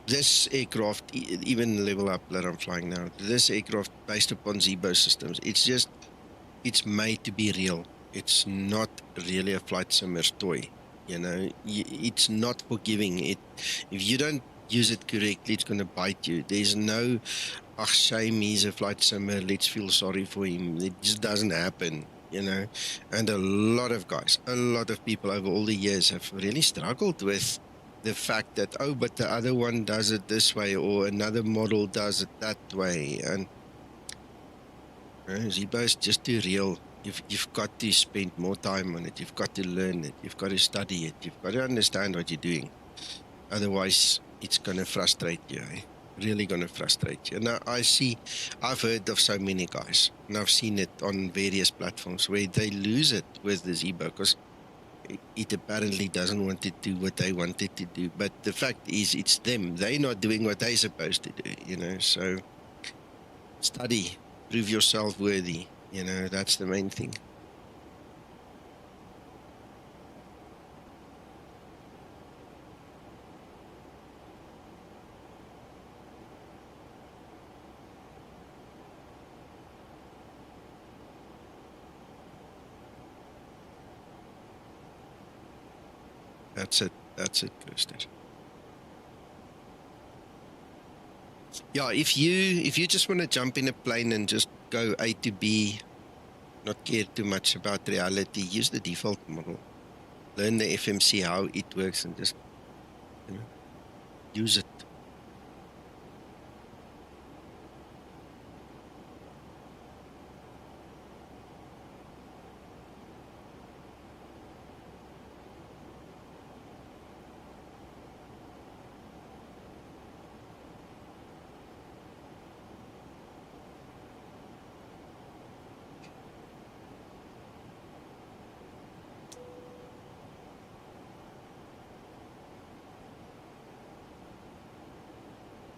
this aircraft, even LevelUP that I'm flying now, this aircraft based upon Zibo systems, it's made to be real. It's not really a flight simmer's toy. You know, it's not forgiving. If you don't use it correctly, it's going to bite you. There's no, shame, he's a flight simmer, let's feel sorry for him. It just doesn't happen, you know. And a lot of guys, a lot of people over all the years have really struggled with the fact that, oh, but the other one does it this way, or another model does it that way. And Zibo is just too real. You've got to spend more time on it. You've got to learn it. You've got to study it. You've got to understand what you're doing. Otherwise, it's going to frustrate you, eh? Really going to frustrate you. Now, I've heard of so many guys, and I've seen it on various platforms where they lose it with the Zibo because it apparently doesn't want to do what they wanted to do. But the fact is, it's them. They're not doing what they're supposed to do, you know. So, study, prove yourself worthy, you know, that's the main thing. That's it, Kirsten. Yeah, if you just want to jump in a plane and just go A to B, not care too much about reality, use the default model. Learn the FMC, how it works, and just, you know, use it.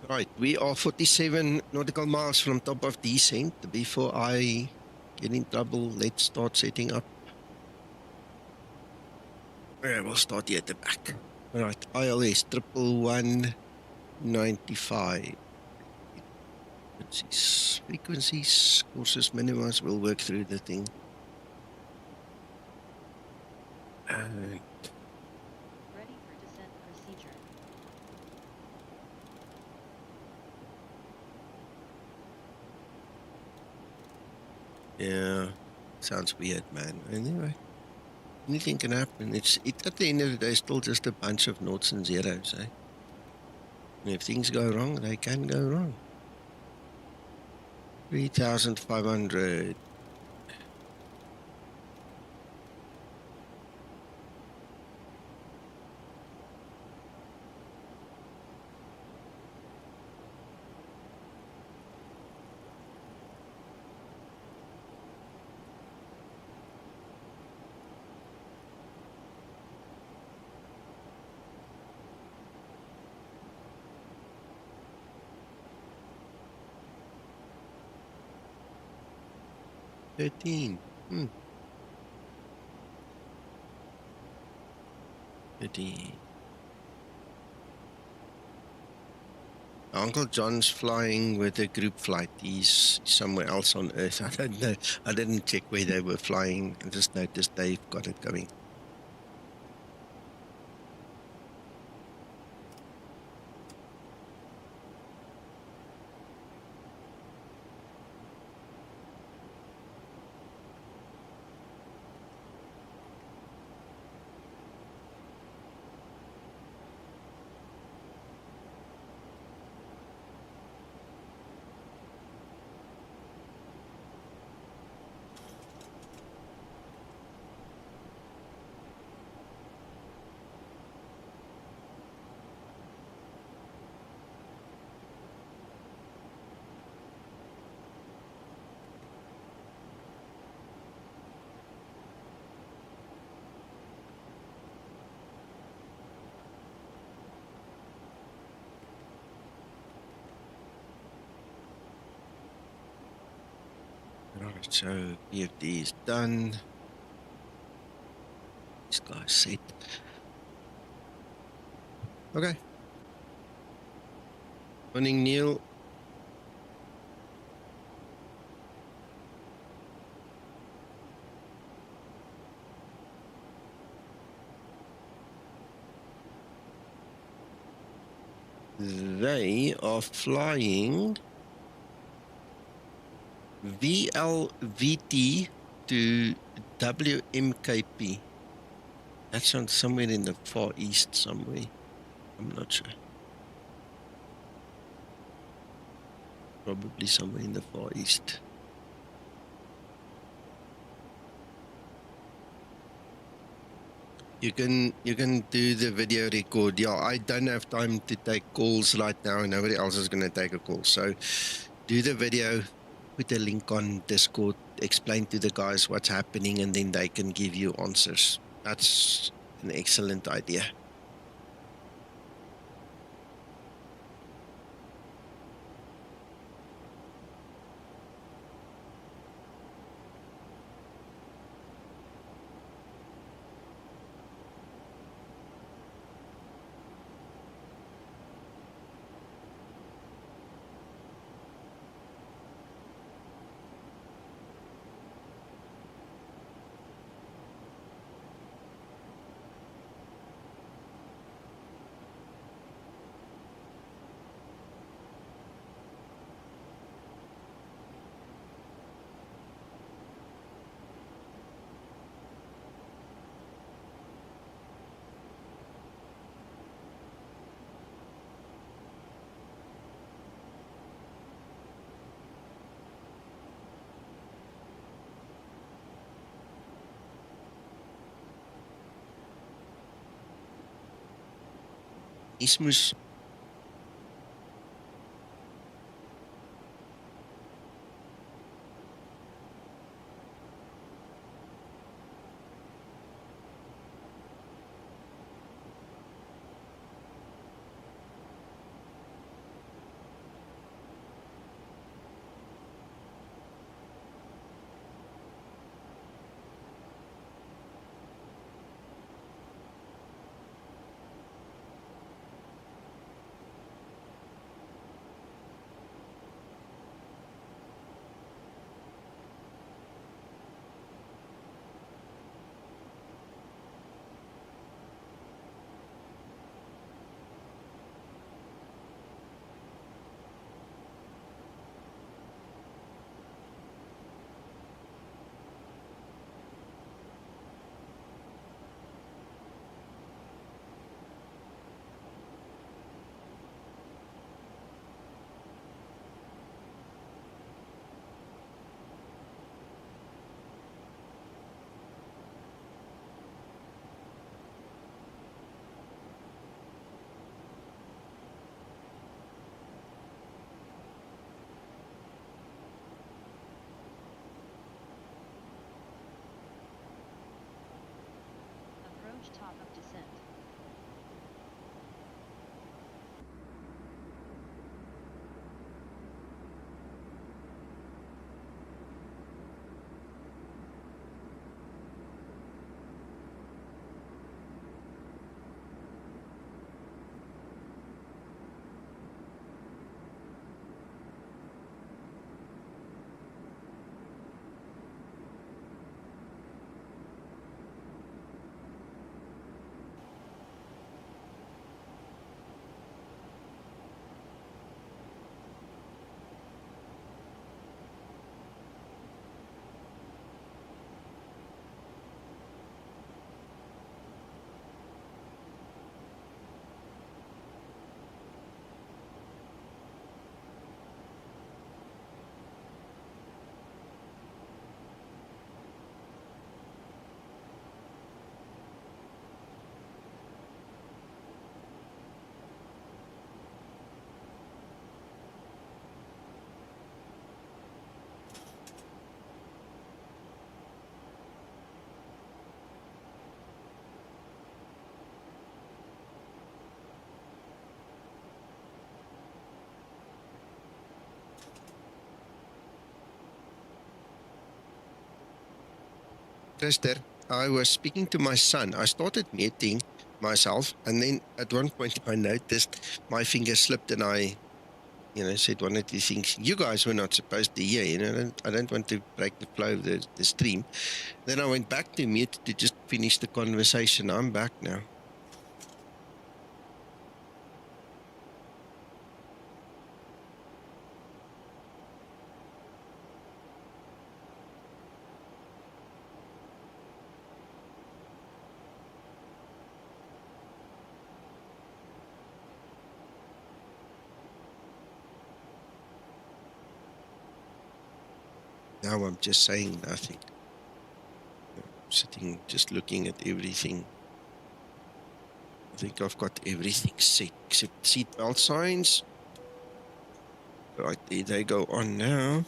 Right, we are 47 nautical miles from top of descent. Before I get in trouble, let's start setting up. We'll start here at the back. Right, ILS 11195. Frequencies, courses minimized. We'll work through the thing. And Ready for descent procedure. yeah, sounds weird, man. Anyway, anything can happen. It at the end of the day, still just a bunch of noughts and zeros, eh? And if things go wrong, they can go wrong. 3,500. $13. 30. Uncle John's flying with a group flight. He's somewhere else on Earth. I don't know. I didn't check where they were flying. I just noticed they've got it going. Right, so PFD is done. This guy's set. Okay. Morning, Neil. They are flying VLVT to WMKP. That's on somewhere in the Far East somewhere. I'm not sure. Probably somewhere in the Far East. You can do the video record. Yeah, I don't have time to take calls right now. Nobody else is going to take a call. So do the video, put a link on Discord, explain to the guys what's happening, and then they can give you answers. That's an excellent idea. Ismus. Krister, I was speaking to my son. I started muting myself, and then at one point I noticed my finger slipped, and I, said one of the things you guys were not supposed to hear. I don't want to break the flow of the stream. Then I went back to mute to just finish the conversation. I'm back now. Now I'm just saying nothing. Sitting, just looking at everything. I think I've got everything set except seatbelt signs. Right, there they go on now.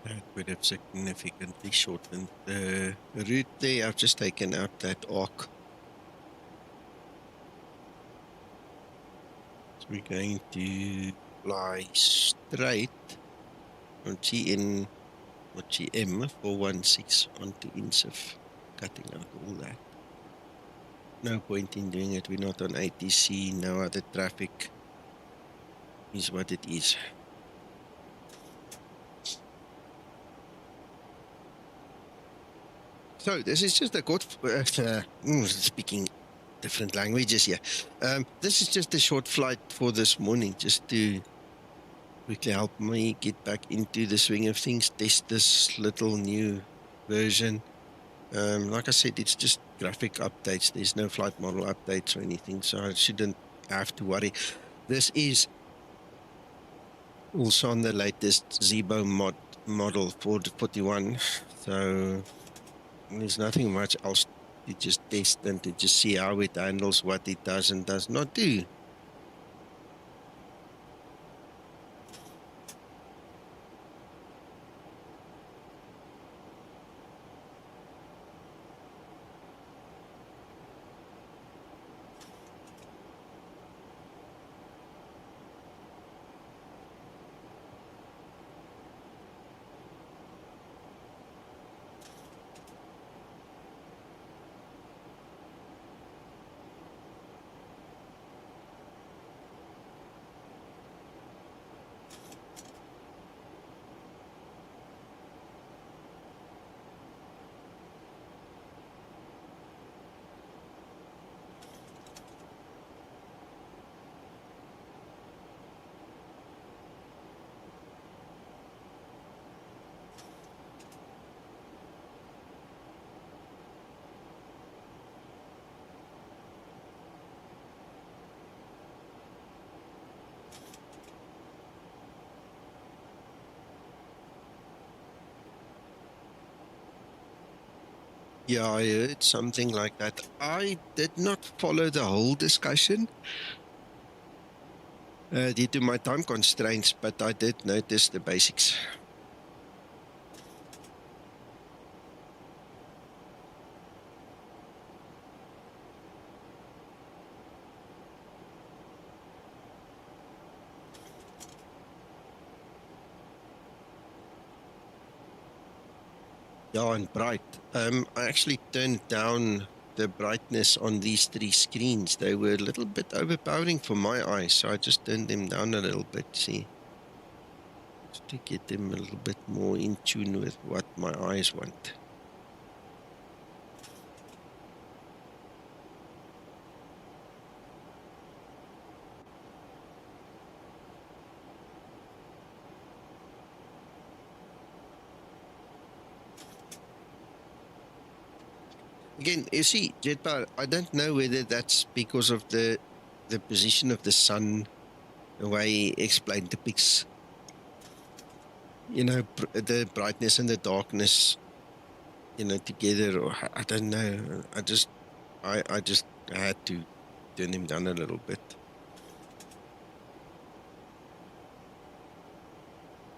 That would have significantly shortened the route there. I've just taken out that arc. So we're going to fly straight from GN or GM 416 onto INSIF, cutting out all that. No point in doing it. We're not on ATC, no other traffic. Is what it is. So this is just a good, speaking different languages here. This is just a short flight for this morning, just to quickly help me get back into the swing of things, test this little new version. Like I said, it's just graphic updates. There's no flight model updates or anything, so I shouldn't have to worry. This is also on the latest Zebo model 441, so there's nothing much else to just test and to just see how it handles what it does and does not do. Yeah, I heard something like that. I did not follow the whole discussion due to my time constraints, but I did notice the basics. Yeah, and bright. I actually turned down the brightness on these 3 screens. They were a little bit overpowering for my eyes, so I just turned them down a little bit, see, just to get them a little bit more in tune with what my eyes want. Again, you see, Jetbar, I don't know whether that's because of the position of the sun, the way he explained depicts, you know, the brightness and the darkness, you know, together, or I don't know. I just had to turn him down a little bit.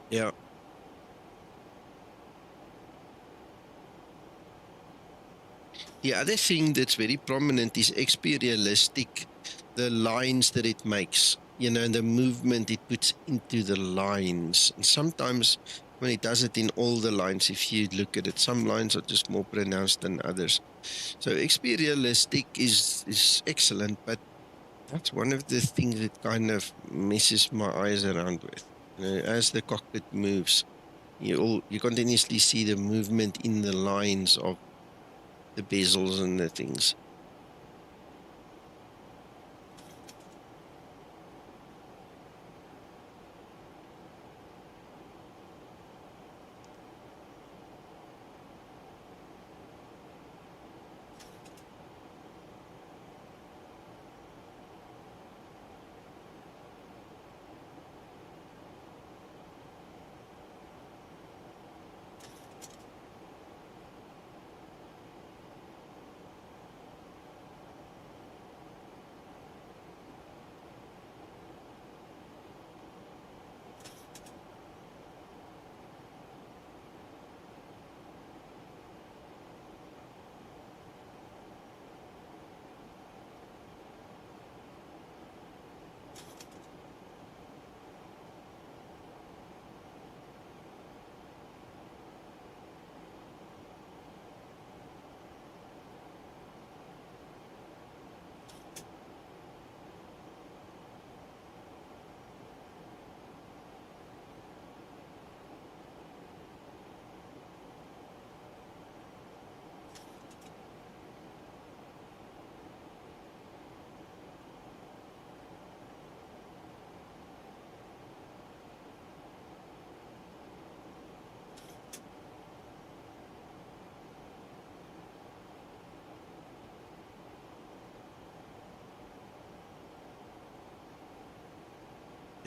Yeah. The other thing that's very prominent is XP Realistic, the lines that it makes, you know, and the movement it puts into the lines. And sometimes when it does it in all the lines, if you look at it, some lines are just more pronounced than others. So XP Realistic is excellent, but that's one of the things that kind of messes my eyes around with. You know, as the cockpit moves, you continuously see the movement in the lines of the bezels and the things.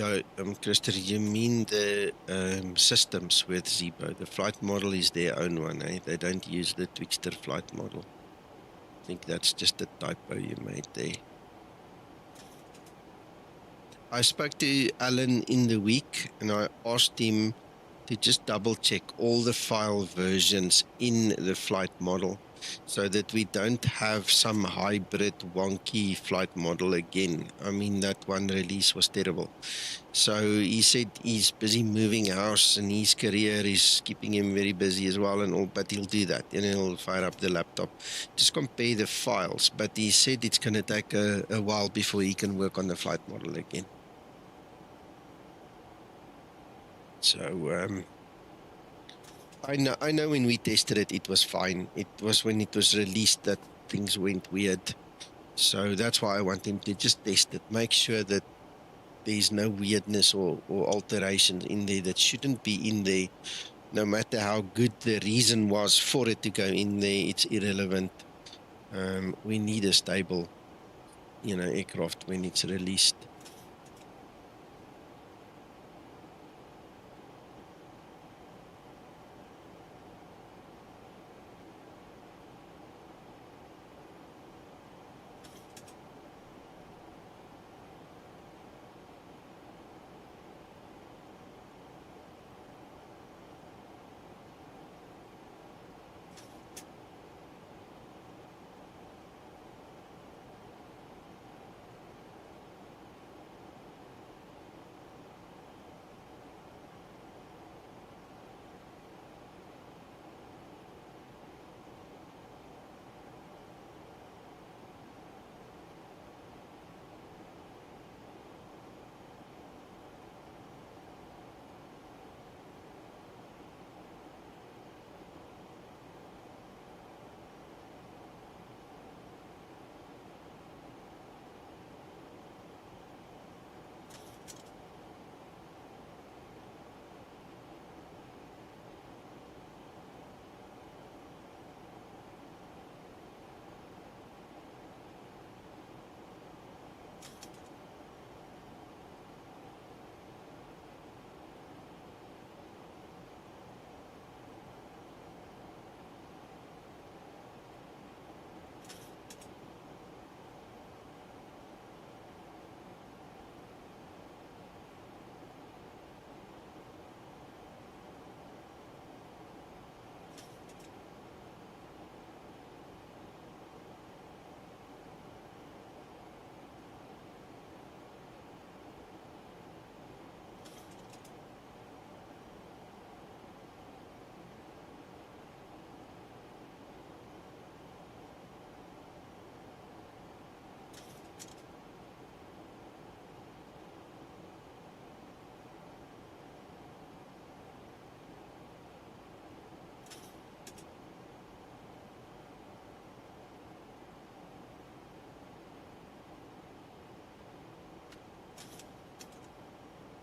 Yeah, Christer, you mean the systems with Zebo? The flight model is their own one, eh? They don't use the Twixtor flight model. I think that's just a typo you made there. I spoke to Alan in the week and I asked him to just double check all the file versions in the flight model so that we don't have some hybrid wonky flight model again. I mean, that one release was terrible. So he said he's busy moving house and his career is keeping him very busy as well and all, but he'll do that and he'll fire up the laptop. Just compare the files, but he said it's going to take a while before he can work on the flight model again. So I know when we tested it, it was fine. It was when it was released that things went weird. So that's why I want him to just test it. Make sure that there's no weirdness or alterations in there that shouldn't be in there. No matter how good the reason was for it to go in there, it's irrelevant. We need a stable, aircraft when it's released.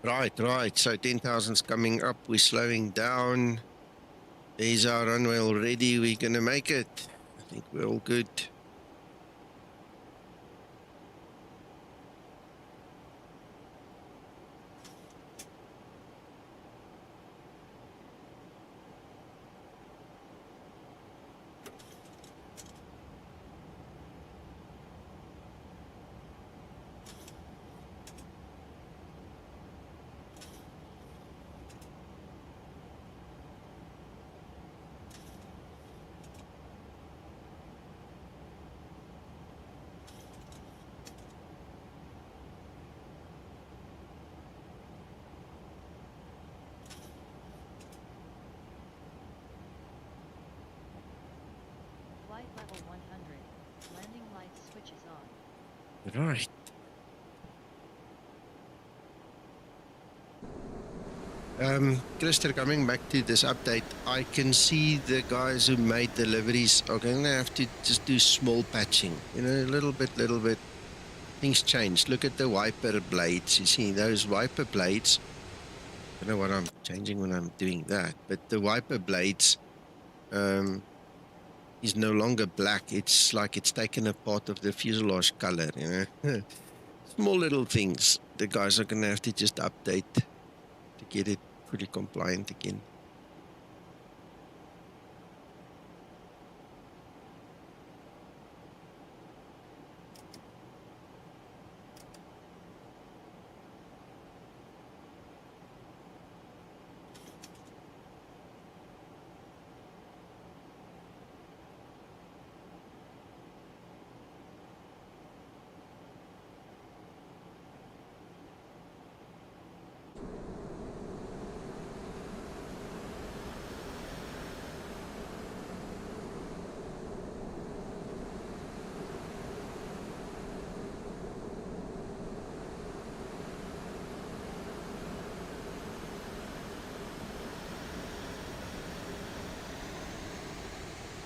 Right. So 10,000's coming up. We're slowing down. There's our runway already. We're going to make it. I think we're all good. Flight level 100. Landing lights switches on. Right. Christer, coming back to this update, I can see the guys who made deliveries are going to have to just do small patching, a little bit. Things change. Look at the wiper blades. You see those wiper blades. I don't know what I'm changing when I'm doing that, but the wiper blades is no longer black. It's like it's taken a part of the fuselage color, small little things the guys are going to have to just update to get it fully compliant again.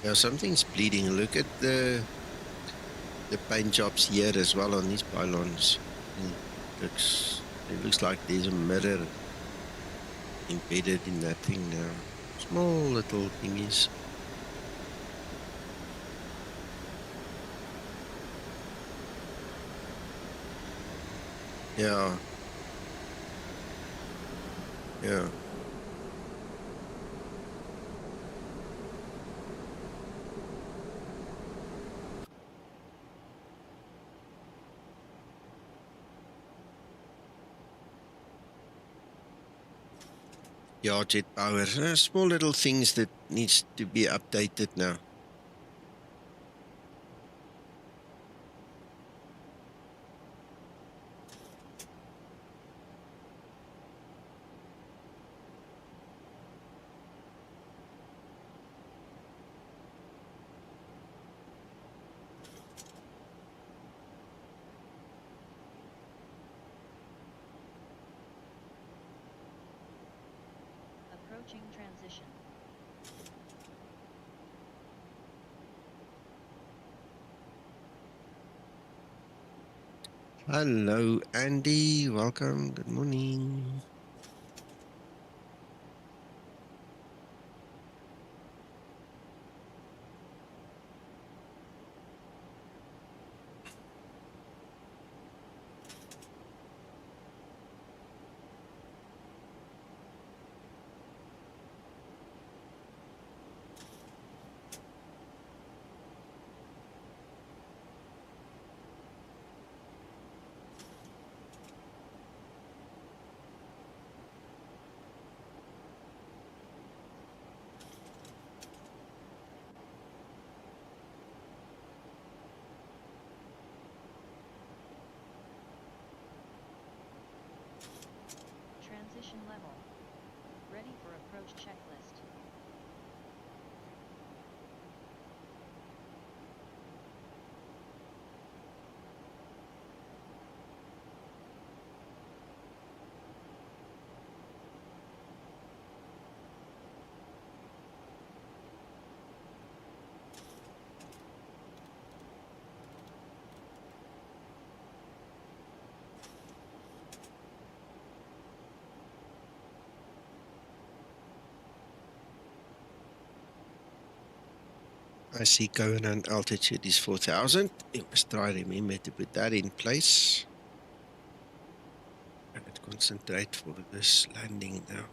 Yeah, something's bleeding. Look at the paint jobs here as well on these pylons. It looks like there's a mirror embedded in that thing now. Small little thingies. Yeah. Yeah. Yeah, jet power. Small little things that needs to be updated now. Approaching transition. Hello, Andy. Welcome. Good morning. Transition level. Ready for approach checklist. I see Covenant altitude is 4,000. You must try to remember to put that in place. And concentrate for this landing now.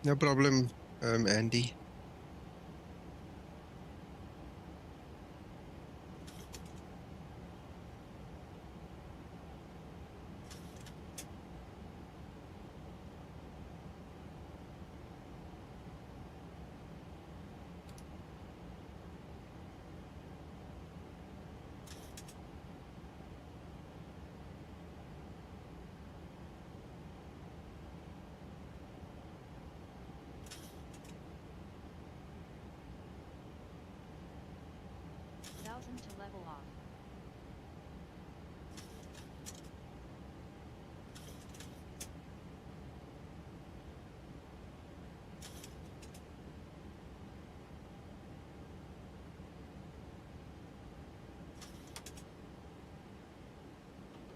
No problem, Andy.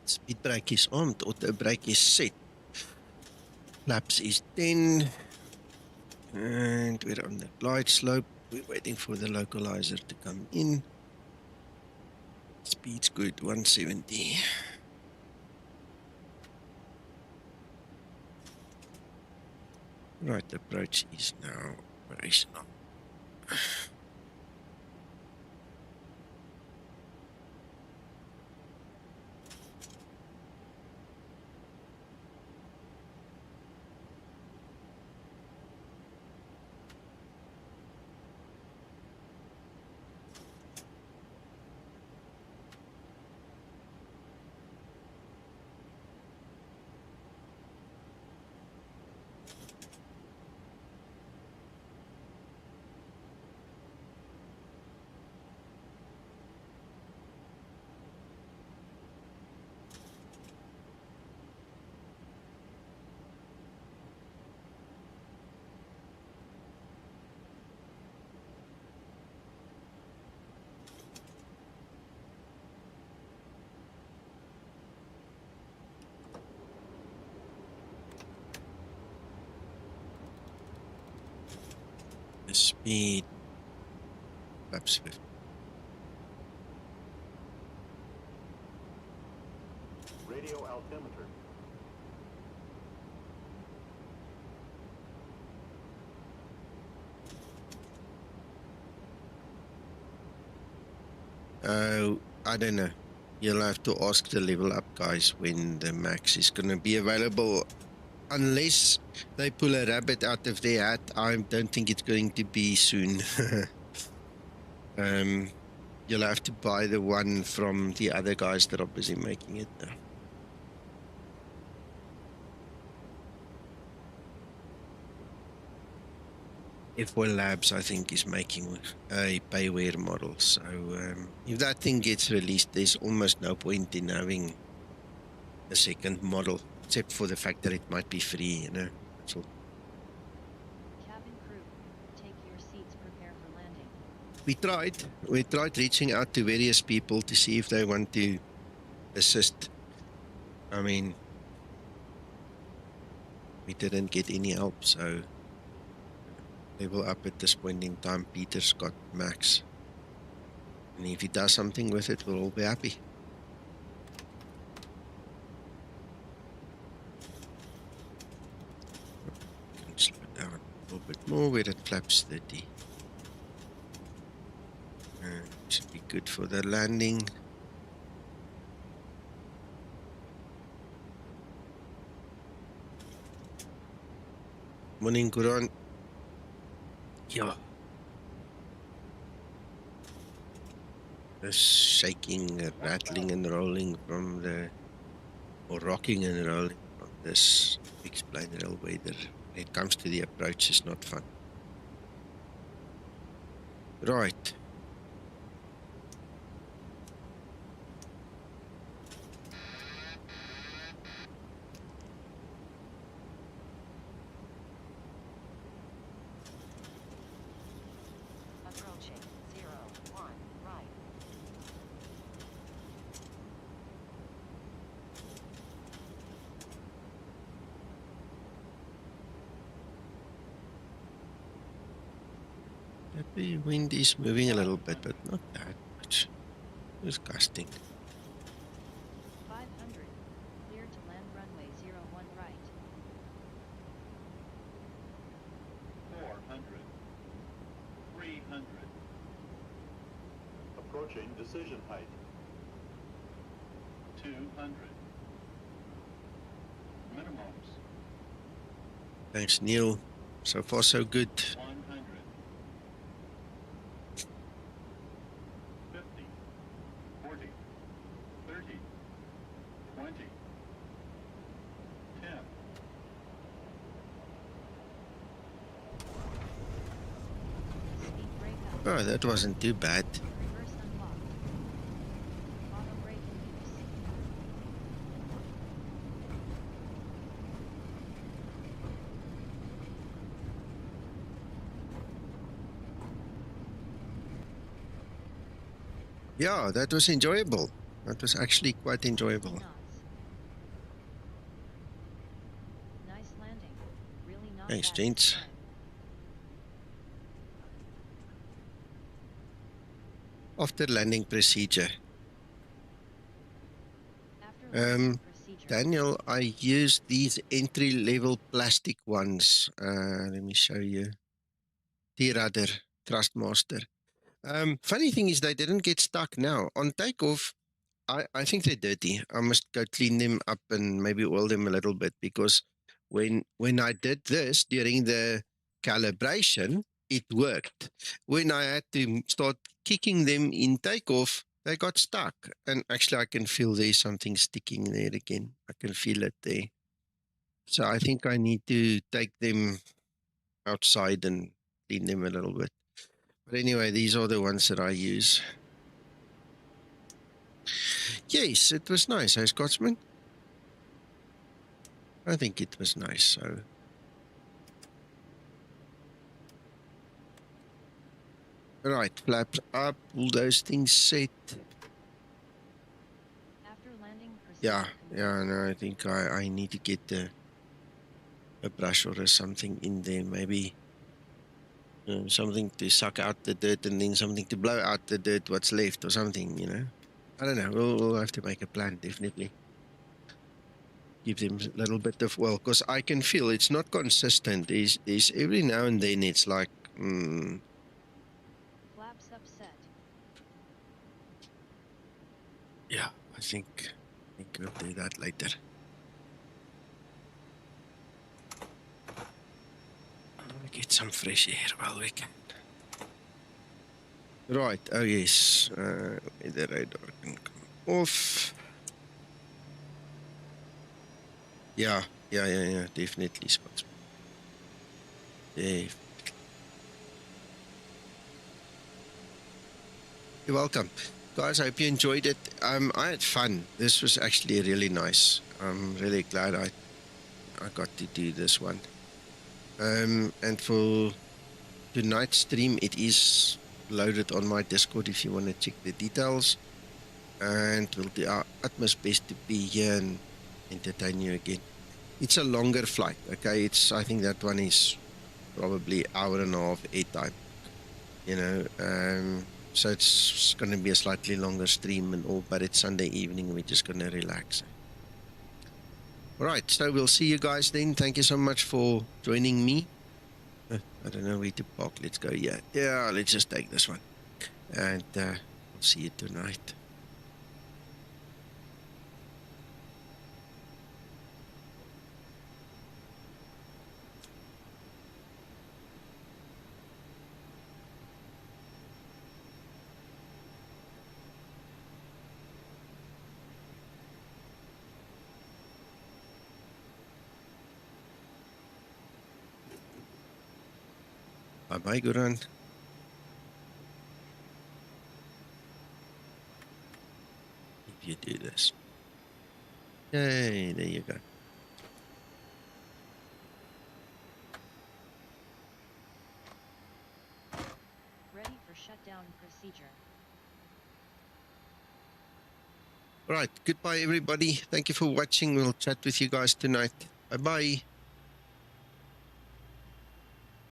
Speed brake is armed, auto brake is set. Flaps is 10. And we're on the glide slope. We're waiting for the localizer to come in. Speed's good, 170. Right, approach is now operational. The speed, flaps 50. Radio altimeter. I don't know. You'll have to ask the LevelUP guys when the Max is going to be available. Unless they pull a rabbit out of their hat, I don't think it's going to be soon. You'll have to buy the one from the other guys that are busy making it now. F1 Labs, I think, is making a payware model. So if that thing gets released, there's almost no point in having a second model, except for the fact that it might be free, you know. That's all. Cabin crew, take your seats, prepare for landing. We tried reaching out to various people to see if they want to assist. I mean, we didn't get any help, so LevelUP at this point in time. Peter's got Max, and if he does something with it, we'll all be happy. Slow down a little bit more. We're at flaps 30. Should be good for the landing. Morning, Quran. Yeah. The shaking, rattling and rolling from the, or rocking and rolling from this explain rail weather. When it comes to the approach, it's not fun. Right. Approaching 0, 1, right. The wind is moving a little bit, but not that much. It's gusting. 500, clear to land runway 01 right. 400. 300. Approaching decision height. 200. Minimums. Thanks, Neil. So far, so good. 100. 50. 40. 30. 20. 10. Speed brake up. Oh, that wasn't too bad. Reverse unlocked. Auto brake in use. Yeah, that was enjoyable. That was actually quite enjoyable. 50 knots. Thanks, bad gents. time. After landing procedure. After landing procedure. Daniel, I use these entry-level plastic ones. Let me show you. T-Rudder, Trustmaster. Funny thing is they didn't get stuck now. On takeoff, I think they're dirty. I must go clean them up and maybe oil them a little bit, because when I did this during the calibration, it worked. When I had to start kicking them in takeoff, they got stuck. And actually, I can feel there's something sticking there again. I can feel it there. So I think I need to take them outside and clean them a little bit. But anyway, these are the ones that I use. Yes, it was nice, hey, Scotsman? I think it was nice, so... Right, flaps up, all those things set. After landing procedure. Yeah, no, I think I need to get a brush or something in there, maybe something to suck out the dirt and then something to blow out the dirt, what's left or something, you know. I don't know, we'll have to make a plan, definitely. Give them a little bit of oil, because I can feel it's not consistent. There's every now and then it's like, Flaps upset. yeah, I think we'll do that later. Get some fresh air while we can. Right, oh yes, the radar can come off. Yeah, definitely, Spots. You're welcome. Guys, I hope you enjoyed it. I had fun. This was actually really nice. I'm really glad I got to do this one. And for tonight's stream, it is loaded on my Discord if you want to check the details. And we'll do our utmost best to be here and entertain you again. It's a longer flight, okay? I think that one is probably hour and a half airtime, you know. So it's going to be a slightly longer stream and all, but it's Sunday evening. We're just going to relax. All right, so we'll see you guys then. Thank you so much for joining me. I don't know where to park. Let's go. Yeah, let's just take this one. And we'll see you tonight. Bye-bye, Guran. If you do this. Yay, there you go. Ready for shutdown procedure. All right, goodbye, everybody. Thank you for watching. We'll chat with you guys tonight. Bye-bye.